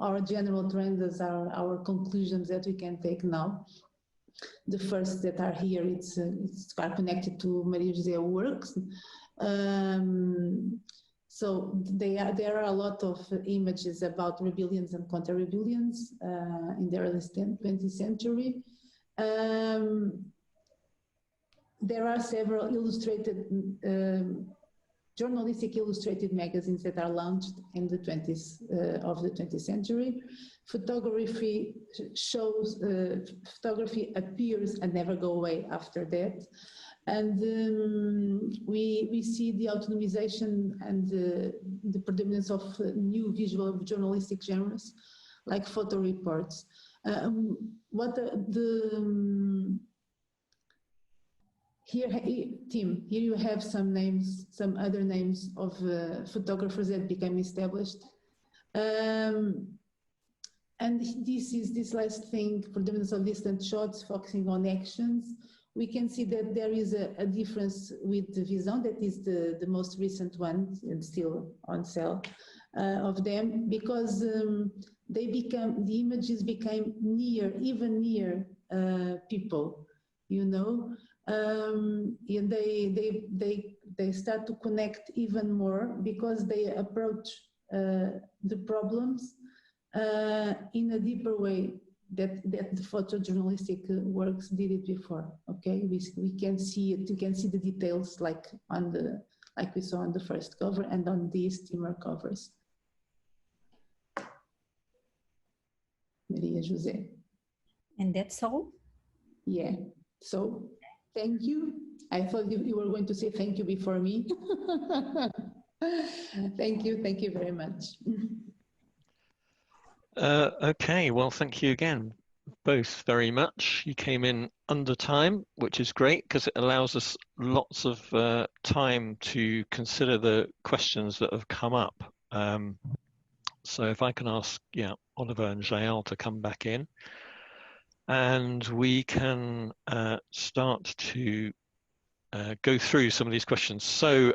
our general trends, our conclusions that we can take now. The first that are here, it's are connected to Maria José works. So there are a lot of images about rebellions and counter-rebellions in the early 20th century. There are several illustrated, journalistic illustrated magazines that are launched in the 20th century. Photography shows, photography appears and never go away after that. And we see the autonomization and the predominance of new visual journalistic genres, like photo reports. Here, Tim, here you have some names, some other names of photographers that became established. And this last thing, predominance of distant shots, focusing on actions. We can see that there is a difference with the Visão, that is the most recent one and still on sale of them, because the images became even near people, you know, and they start to connect even more because they approach the problems in a deeper way that the photojournalistic works did it before. Okay, we can see it. You can see the details like we saw on the first cover and on these steamer covers. Maria José. And that's all? Yeah. So thank you. I thought you were going to say thank you before me. Thank you very much. Okay, well, thank you again, both very much. You came in under time, which is great because it allows us lots of time to consider the questions that have come up. So if I can ask, Oliver and Jael to come back in, and we can start to go through some of these questions. So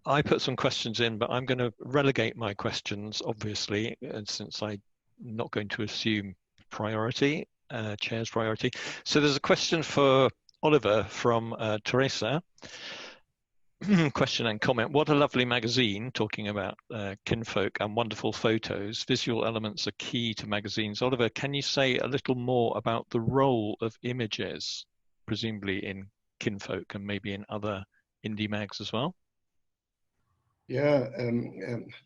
I put some questions in, but I'm going to relegate my questions, obviously, and since I'm not going to assume priority, chair's priority. So there's a question for Oliver from Teresa. Question and comment. What a lovely magazine, talking about kinfolk and wonderful photos. Visual elements are key to magazines. Oliver, can you say a little more about the role of images, presumably in kinfolk and maybe in other indie mags as well? Yeah,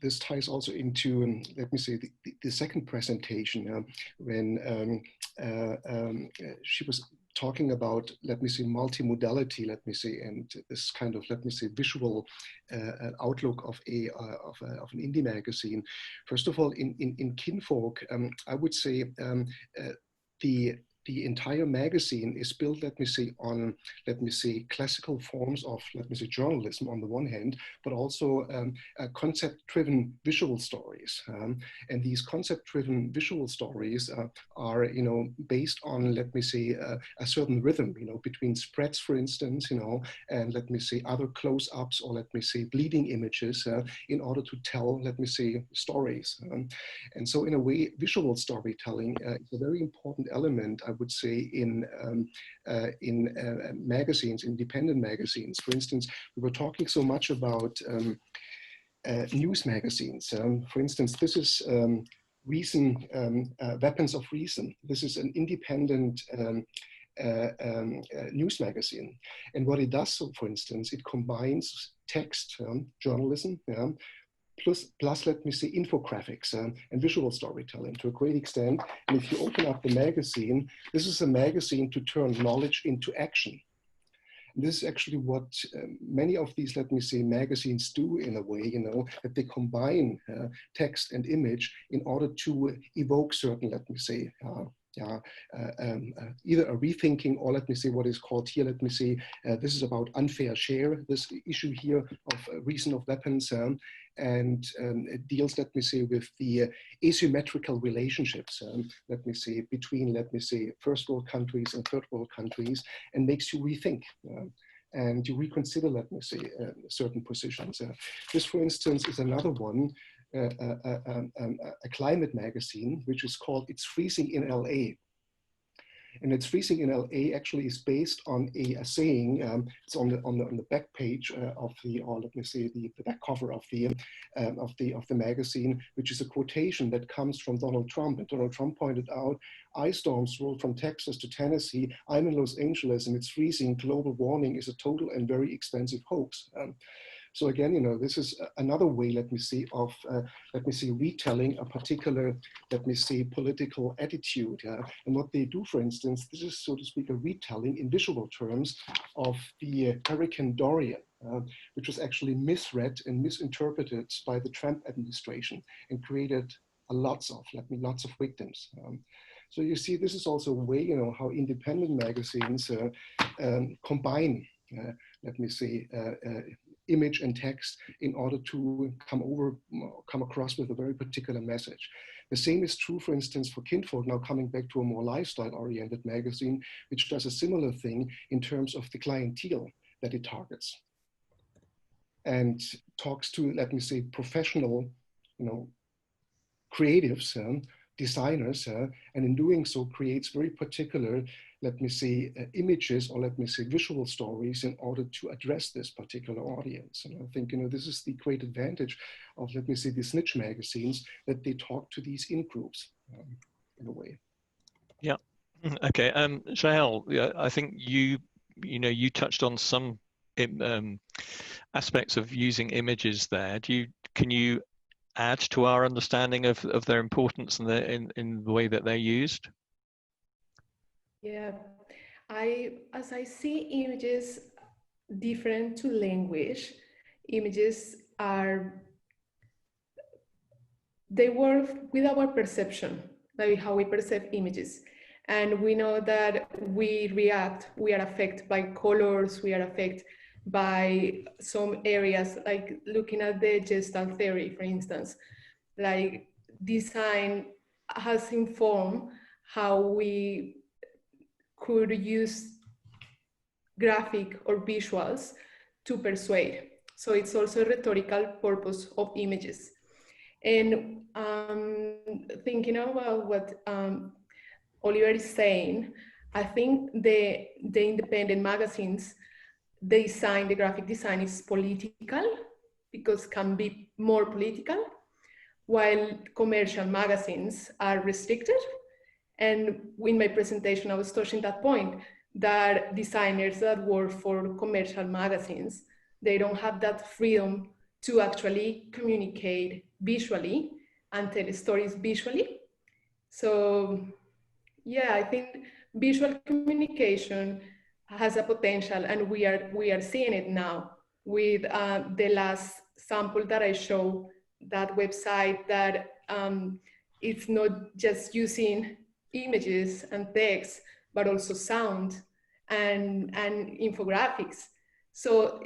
this ties also into, let me say, the second presentation when she was talking about, let me say, multimodality, let me say, and this kind of, let me say, visual outlook of an indie magazine. First of all, in kinfolk, I would say the entire magazine is built, let me say, on, let me say, classical forms of, let me say, journalism on the one hand, but also concept-driven visual stories. And these concept-driven visual stories are, based on, let me say, a certain rhythm, between spreads, for instance, and let me say, other close-ups or let me say, bleeding images in order to tell, let me say, stories. And so in a way, visual storytelling is a very important element, I would say, in magazines, independent magazines. For instance, we were talking so much about news magazines. For instance, this is Reason, Weapons of Reason. This is an independent news magazine. And what it does, so for instance, it combines text, journalism, plus let me say, infographics and visual storytelling to a great extent. And if you open up the magazine, this is a magazine to turn knowledge into action. And this is actually what many of these, let me say, magazines do in a way, that they combine text and image in order to evoke certain, let me say, either a rethinking or let me say what is called here, let me say, this is about unfair share, this issue here of reason of weapons, and it deals, let me say, with the asymmetrical relationships, let me say, between, let me say, first world countries and third world countries, and makes you rethink. and you reconsider, let me say, certain positions. This, for instance, is another one, a climate magazine, which is called It's Freezing in LA. And It's Freezing in LA actually is based on a saying. It's on the back page of the, or let me say, the back cover of the magazine, which is a quotation that comes from Donald Trump. And Donald Trump pointed out, ice storms roll from Texas to Tennessee. I'm in Los Angeles and it's freezing. Global warming is a total and very expensive hoax. So again, you know, this is another way, let me see, of, retelling a particular, let me see, political attitude. And what they do, for instance, this is, so to speak, a retelling in visual terms of the Hurricane Dorian, which was actually misread and misinterpreted by the Trump administration and created lots of victims. So you see, this is also a way, you know, how independent magazines combine, let me say, image and text in order to come across with a very particular message. The same is true, for instance, for Kinfolk, now coming back to a more lifestyle-oriented magazine, which does a similar thing in terms of the clientele that it targets and talks to, let me say, professional, you know, creatives, designers, and in doing so creates very particular, let me say, images, or let me say visual stories in order to address this particular audience. And I think, you know, this is the great advantage of, let me say, these niche magazines, that they talk to these in-groups in a way. Yeah. Okay. Jael, yeah, I think you touched on some aspects of using images there. Can you add to our understanding of their importance and in the way that they're used? Yeah, as I see images different to language, images they work with our perception, like how we perceive images. And we know that we are affected by colors, we are affected by some areas, like looking at the Gestalt theory, for instance, like design has informed how we could use graphic or visuals to persuade. So it's also a rhetorical purpose of images. And thinking about what Oliver is saying, I think the independent magazines, the graphic design is political, because can be more political, while commercial magazines are restricted. And in my presentation, I was touching that point, that designers that work for commercial magazines, they don't have that freedom to actually communicate visually and tell stories visually. So yeah, I think visual communication has a potential, and we are seeing it now with the last sample that I showed, that website that it's not just using images and text, but also sound and infographics. So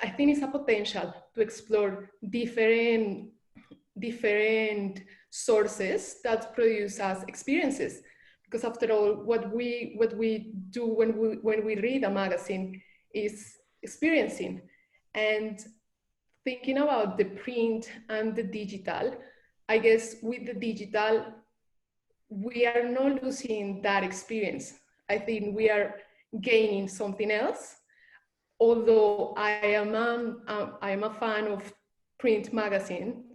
I think it's a potential to explore different sources that produce us experiences. Because after all, what we do when we read a magazine is experiencing. And thinking about the print and the digital, I guess with the digital, we are not losing that experience. I think we are gaining something else. Although I am a fan of print magazine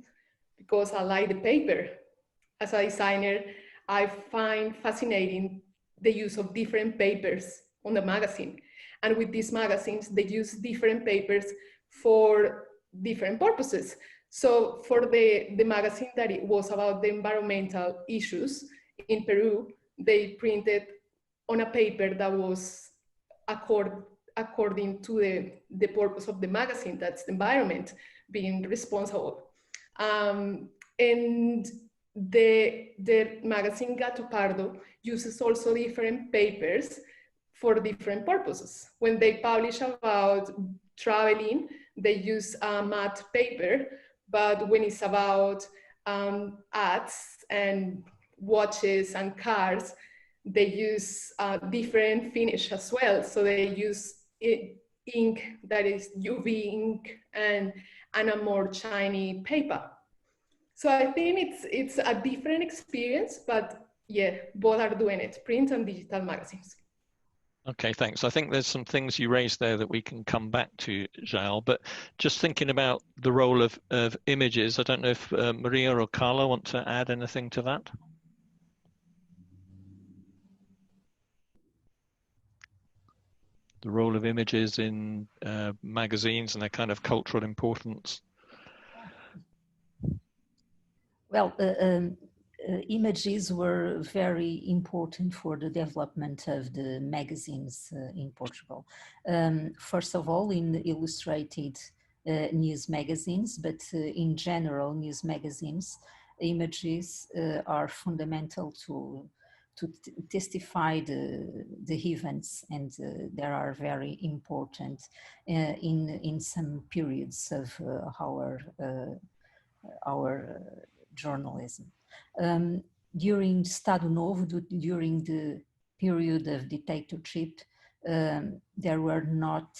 because I like the paper. As a designer, I find fascinating the use of different papers on the magazine. And with these magazines, they use different papers for different purposes. So for the magazine that it was about the environmental issues in Peru, they printed on a paper that was according to the purpose of the magazine, that's the environment, being responsible. And the magazine Gato Pardo uses also different papers for different purposes. When they publish about traveling, they use a matte paper, but when it's about ads and watches and cars, they use different finish as well. So they use ink that is UV ink and a more shiny paper. So I think it's a different experience, but yeah, both are doing it, print and digital magazines. Okay, thanks. I think there's some things you raised there that we can come back to, Zhao, but just thinking about the role of images, I don't know if Maria or Carla want to add anything to that? The role of images in magazines and their kind of cultural importance. Well, images were very important for the development of the magazines in Portugal. First of all, in the illustrated news magazines, but in general news magazines, images are fundamental to testify the events, and they are very important in some periods of our journalism. During Estado Novo, during the period of dictatorship, there were not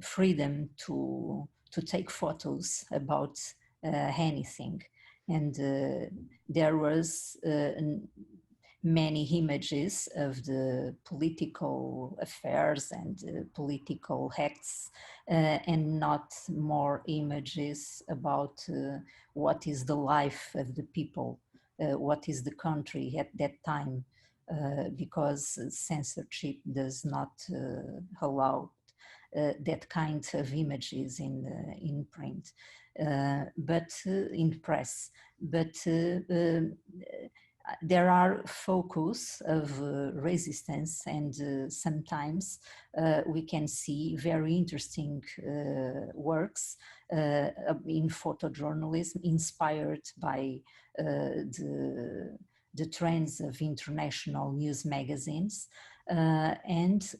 freedom to take photos about anything, and there was many images of the political affairs and political acts, and not more images about what is the life of the people, what is the country at that time, because censorship does not allow that kind of images in print, but in press. But there are focus of resistance, and sometimes we can see very interesting works in photojournalism inspired by the trends of international news magazines, and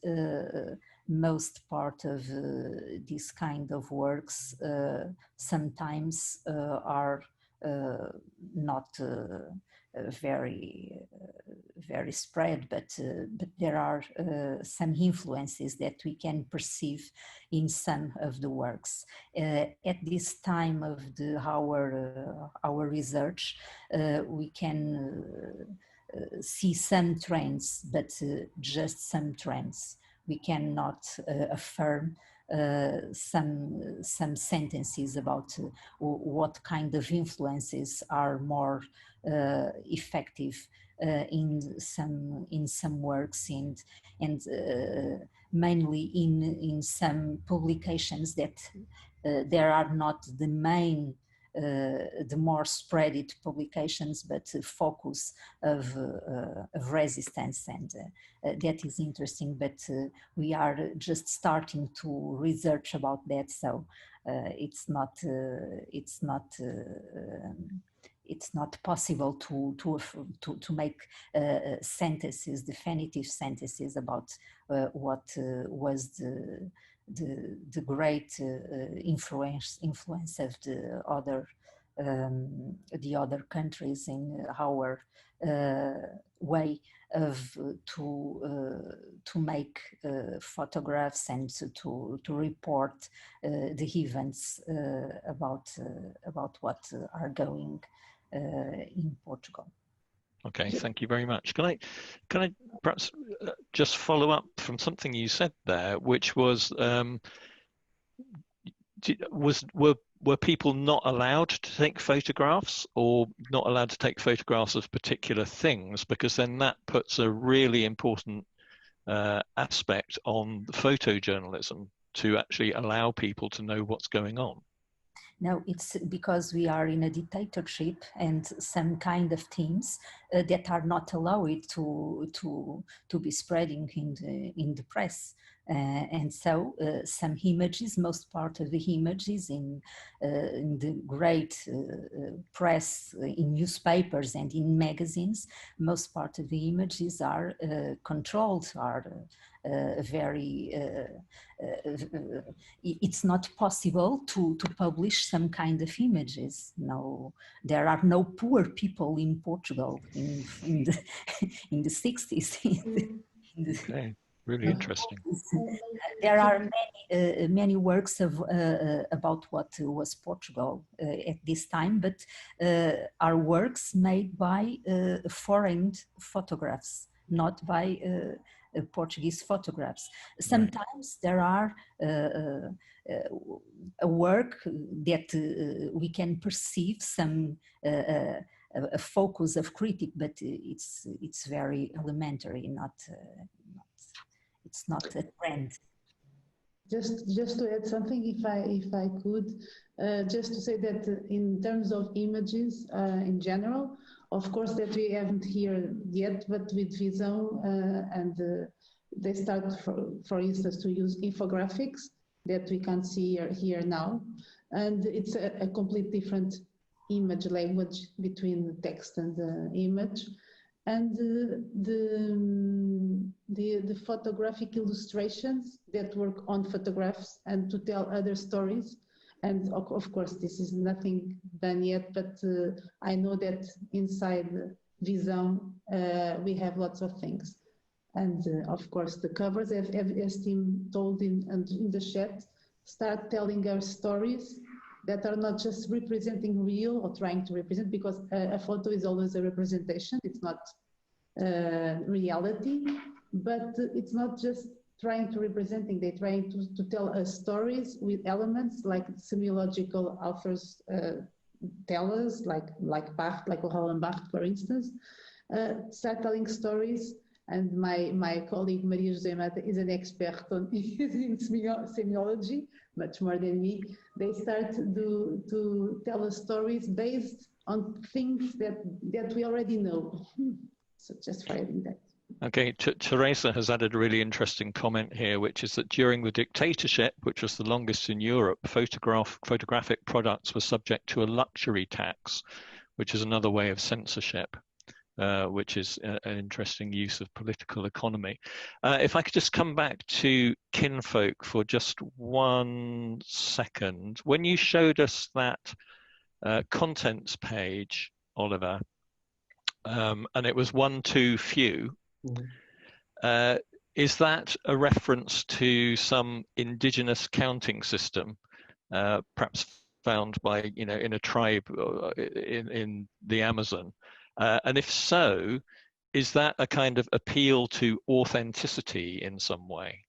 most part of this kind of works sometimes are not very spread, but there are some influences that we can perceive in some of the works. At this time of our research, we can see some trends, but just some trends. We cannot affirm some sentences about what kind of influences are more effective in some works, and mainly in some publications that there are not the main the more spreaded publications, but focus of resistance, and that is interesting, but we are just starting to research about that, so it's not possible to make sentences, definitive sentences about what was the great influence of the other countries in our way of to make photographs and to report the events about what are going in Portugal. Okay, thank you very much. Can I perhaps just follow up from something you said there, which was were people not allowed to take photographs, or not allowed to take photographs of particular things? Because then that puts a really important aspect on the photojournalism to actually allow people to know what's going on. No, it's because we are in a dictatorship, and some kind of themes that are not allowed to be spreading in the press. And so some images, most part of the images in the great press, in newspapers and in magazines, most part of the images are controlled, are very, it's not possible to publish some kind of images. No, there are no poor people in Portugal in the 60s. Okay. Really interesting. There are many works about what was Portugal at this time, but are works made by foreign photographs, not by Portuguese photographs. Sometimes there are a work that we can perceive some a focus of critic, but it's very elementary, it's not a trend. Just to add something, if I could, just to say that in terms of images in general, of course that we haven't here yet, but with Visão and they start, for instance, to use infographics that we can see here now, and it's a complete different image language between the text and the image. And the photographic illustrations that work on photographs and to tell other stories. And of course, this is nothing done yet, but I know that inside Visão, we have lots of things. And of course, the covers, as Tim told in the chat, start telling our stories that are not just representing real or trying to represent, because a photo is always a representation, it's not reality, but it's not just trying to representing, they're trying to tell us stories with elements like semiological authors tell us, like Barthes, like Roland Barthes, for instance, start telling stories. And my colleague Maria José Mata is an expert in semiology, much more than me. They start to tell us stories based on things that we already know. So just for adding that. Okay, Teresa has added a really interesting comment here, which is that during the dictatorship, which was the longest in Europe, photographic products were subject to a luxury tax, which is another way of censorship. Which is an interesting use of political economy. If I could just come back to Kinfolk for just 1 second. When you showed us that contents page, Oliver, and it was 1, 2, few, is that a reference to some indigenous counting system, perhaps found by, in a tribe in the Amazon? And if so, is that a kind of appeal to authenticity in some way?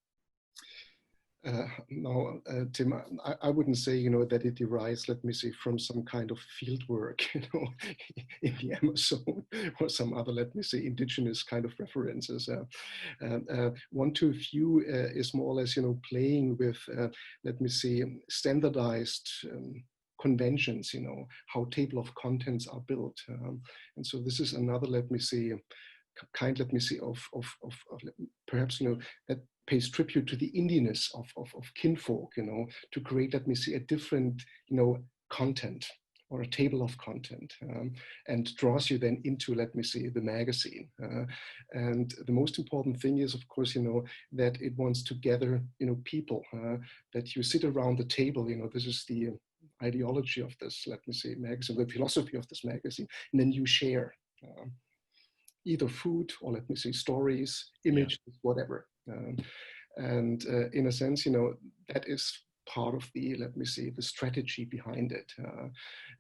No, Tim, I wouldn't say, that it derives, let me say, from some kind of field work, in the Amazon or some other, let me say, indigenous kind of references. 1, 2, few is more or less, playing with, let me say, standardized conventions, how table of contents are built. And so this is another, let me say, kind, let me say, of perhaps, that pays tribute to the Indianness of Kinfolk, to create, let me say, a different, content or a table of content, and draws you then into, let me say, the magazine. And the most important thing is, of course, that it wants to gather, people, that you sit around the table, this is the ideology of this, let me say, magazine, the philosophy of this magazine, and then you share either food or, let me say, stories, images, whatever. And in a sense, that is part of the, let me say, the strategy behind it,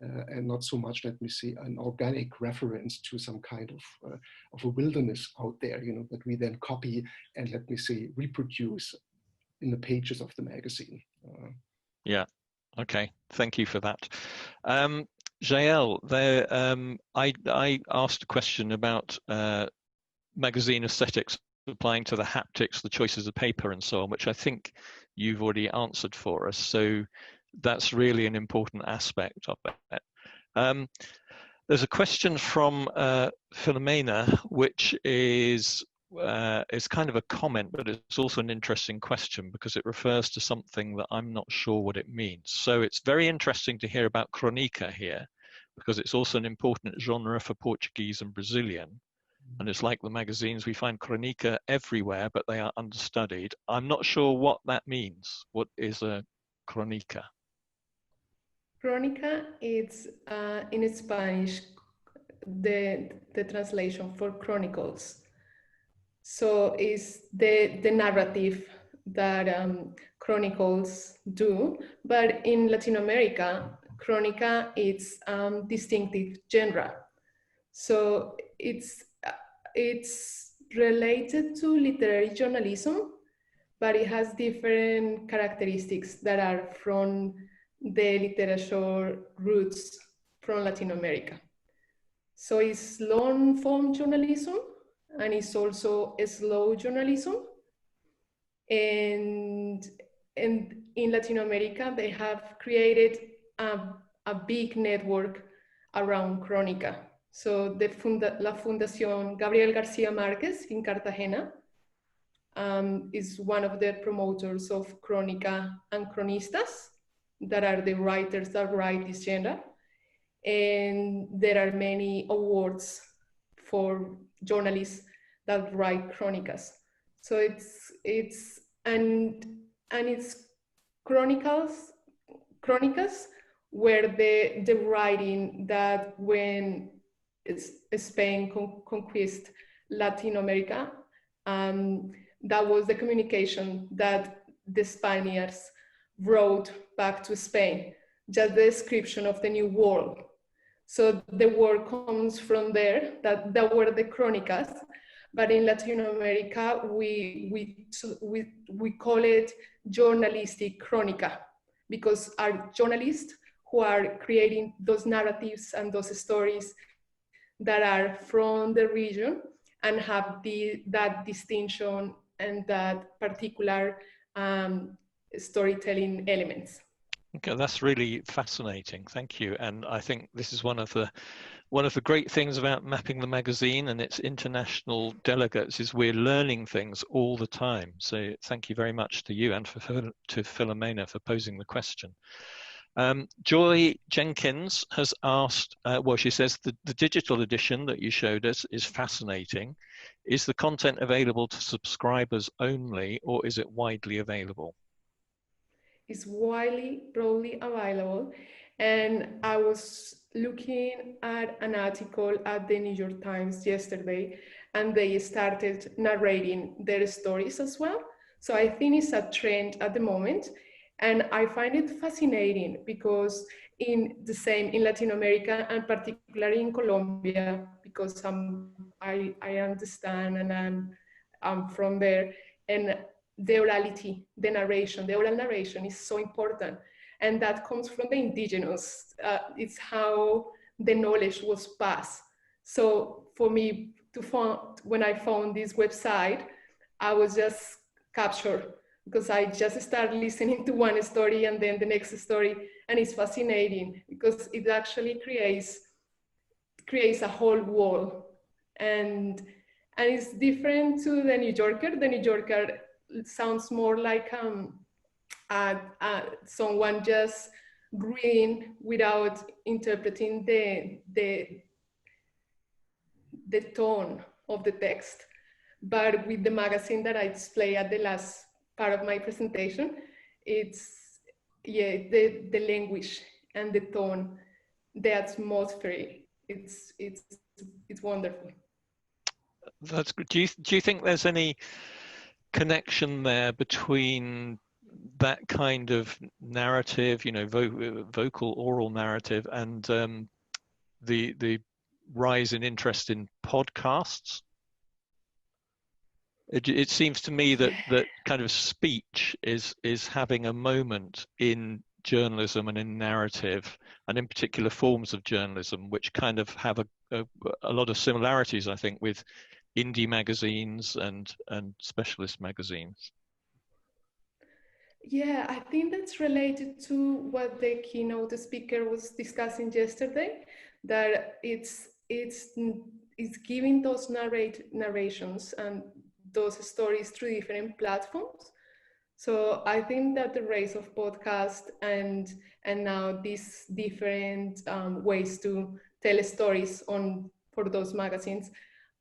and not so much, let me say, an organic reference to some kind of a wilderness out there, that we then copy and, let me say, reproduce in the pages of the magazine. Yeah. Okay, thank you for that. Jael, I asked a question about magazine aesthetics applying to the haptics, the choices of paper and so on, which I think you've already answered for us. So that's really an important aspect of it. There's a question from Philomena, which is kind of a comment, but it's also an interesting question because it refers to something that I'm not sure what it means. So it's very interesting to hear about Cronica here, because it's also an important genre for Portuguese and Brazilian. And it's like the magazines, we find Cronica everywhere, but they are understudied. I'm not sure what that means. What is a Cronica? Crónica, it's in Spanish, the translation for chronicles. So it's the narrative that chronicles do, but in Latin America, chronica is distinctive genre. So it's related to literary journalism, but it has different characteristics that are from the literature roots from Latin America. So it's long form journalism, and it's also a slow journalism. And in Latin America, they have created a big network around Crónica. So la Fundación Gabriel García Márquez in Cartagena is one of the promoters of Crónica and Cronistas, that are the writers that write this genre. And there are many awards for journalists that write chronicas. So it's chronicas where the writing that when Spain conquered Latin America, that was the communication that the Spaniards wrote back to Spain, just the description of the new world. So the word comes from there, that were the chronicas. But in Latin America, we call it journalistic chronica, because our journalists who are creating those narratives and those stories that are from the region and have that distinction and that particular storytelling elements. Okay, that's really fascinating. Thank you. And I think this is one of the great things about Mapping the Magazine and its international delegates is we're learning things all the time. So thank you very much to you and to Philomena for posing the question. Joy Jenkins has asked, well, she says the digital edition that you showed us is fascinating. Is the content available to subscribers only, or is it widely available? It's broadly available. And I was looking at an article at the New York Times yesterday, and they started narrating their stories as well. So I think it's a trend at the moment. And I find it fascinating because in Latin America, and particularly in Colombia, because I understand and I'm from there, and the orality, the oral narration is so important. And that comes from the indigenous. It's how the knowledge was passed. So for me, when I found this website, I was just captured, because I just started listening to one story and then the next story. And it's fascinating because it actually creates a whole world. And it's different to the New Yorker. The New Yorker sounds more like someone just reading without interpreting the tone of the text. But with the magazine that I display at the last part of my presentation, it's the language and the tone, the atmosphere. It's wonderful. That's good. Do you think there's any connection there between that kind of narrative, vocal oral narrative, and the rise in interest in podcasts? It seems to me that kind of speech is having a moment in journalism and in narrative, and in particular forms of journalism, which kind of have a lot of similarities, I think, with indie magazines and specialist magazines. Yeah, I think that's related to what the keynote speaker was discussing yesterday, that it's giving those narrations and those stories through different platforms. So I think that the rise of podcast and now these different ways to tell stories for those magazines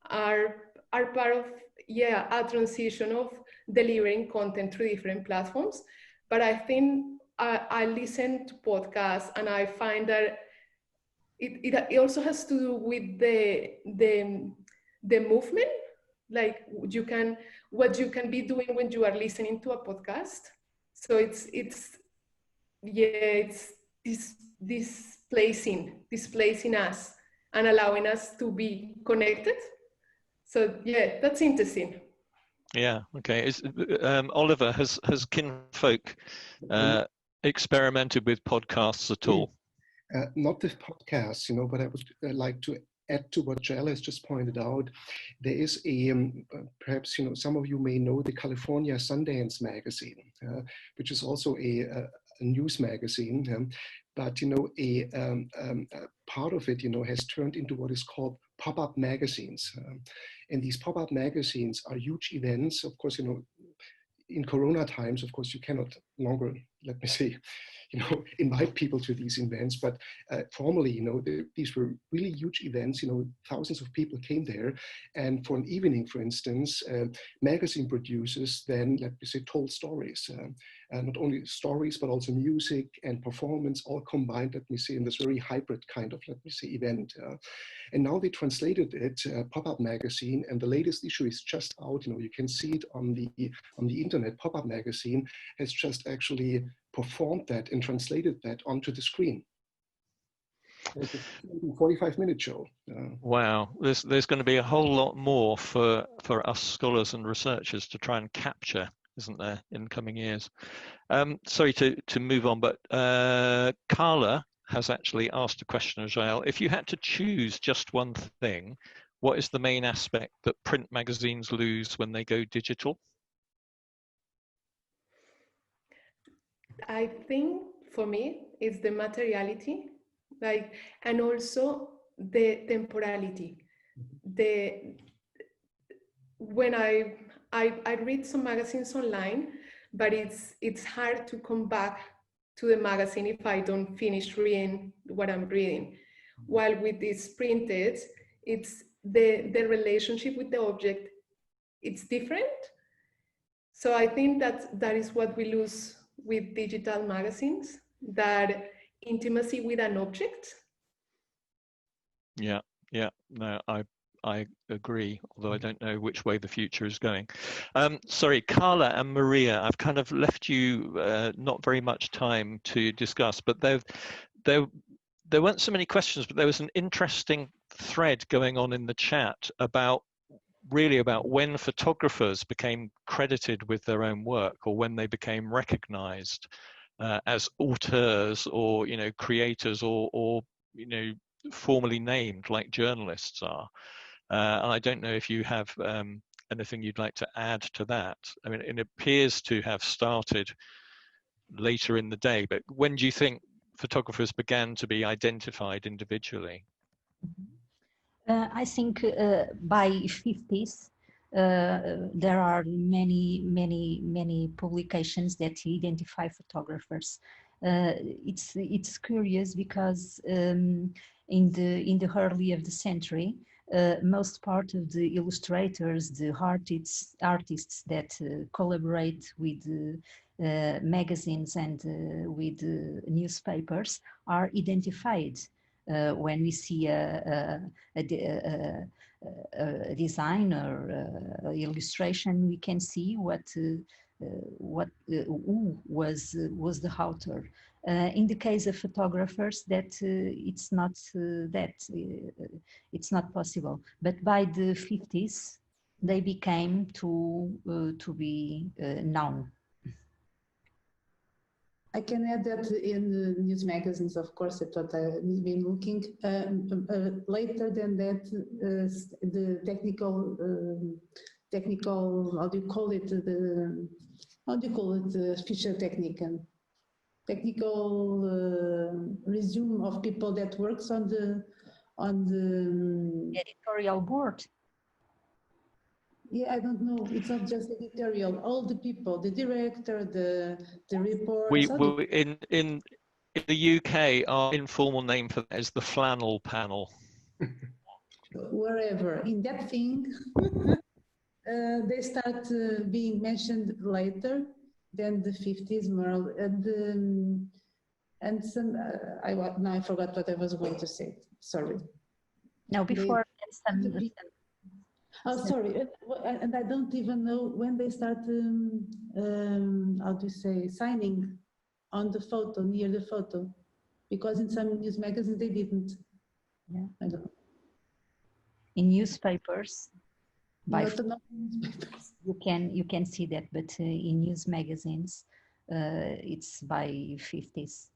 are part of a transition of delivering content through different platforms. But I think I listen to podcasts and I find that it also has to do with the movement like what you can be doing when you are listening to a podcast. So it's displacing us and allowing us to be connected. So yeah, that's interesting. Yeah. Okay. Oliver, has Kinfolk experimented with podcasts at all? Not with podcasts, but I would like to add to what Joelle has just pointed out. There is a, perhaps, some of you may know the California Sundance magazine, which is also a news magazine. But, a part of it, has turned into what is called pop-up magazines. And these pop-up magazines are huge events. Of course, in Corona times, of course, you cannot longer, let me say, invite people to these events. But formerly, these were really huge events. Thousands of people came there, and for an evening, for instance, magazine producers then, let me say, told stories. Not only stories, but also music and performance, all combined, let me say, in this very hybrid kind of, let me say, event. And now they translated it, pop-up magazine, and the latest issue is just out. You can see it on the internet. Pop-up magazine has just actually performed that and translated that onto the screen. It's a 45-minute show. Wow, there's going to be a whole lot more for us scholars and researchers to try and capture, isn't there, in coming years? Sorry to move on, but Carla has actually asked a question of Joelle. If you had to choose just one thing, what is the main aspect that print magazines lose when they go digital? I think for me, it's the materiality, and also the temporality. When I read some magazines online, but it's hard to come back to the magazine if I don't finish reading what I'm reading. While with this printed, it's the relationship with the object, it's different. So I think that is what we lose with digital magazines, that intimacy with an object. Yeah, no, I agree, although I don't know which way the future is going. Sorry, Carla and Maria, I've kind of left you not very much time to discuss, but there weren't so many questions, but there was an interesting thread going on in the chat about when photographers became credited with their own work, or when they became recognized as auteurs, or creators, or formally named like journalists are. And I don't know if you have anything you'd like to add to that. I mean, it appears to have started later in the day, but when do you think photographers began to be identified individually? I think by 50s, there are many publications that identify photographers. It's curious because in the early of the century, most part of the illustrators, the artists that collaborate with magazines and with newspapers are identified. When we see a design or illustration, we can see who was the author. In the case of photographers, it's not it's not possible. But by the 50s, they became to be known. I can add that in the news magazines, of course, that's what I've been looking. Later than that, the technical, how do you call it? The feature technique and technical resume of people that works on the editorial board. Yeah, I don't know. It's not just editorial. All the people, the director, the reports. We in the UK, our informal name for that is the flannel panel. Wherever in that thing, they start being mentioned later than the 50s, more, and some. Now I forgot what I was going to say. Sorry. No, before Oh, sorry, and I don't even know when they start, how do you say, signing on the photo, near the photo, because in some news magazines they didn't. Yeah. I don't know. In newspapers, Not newspapers. you can see that, but in news magazines, it's by 50s.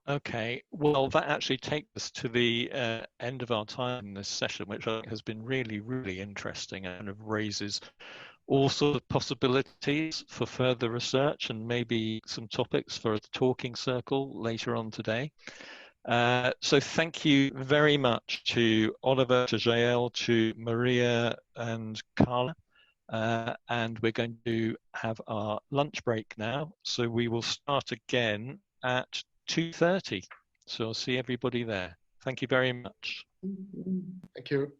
Okay, well, that actually takes us to the end of our time in this session, which I think has been really, really interesting and kind of raises all sorts of possibilities for further research and maybe some topics for a talking circle later on today. So thank you very much to Oliver, to Jael, to Maria and Carla. And we're going to have our lunch break now. So we will start again at 2:30. So I'll see everybody there. Thank you very much. Thank you.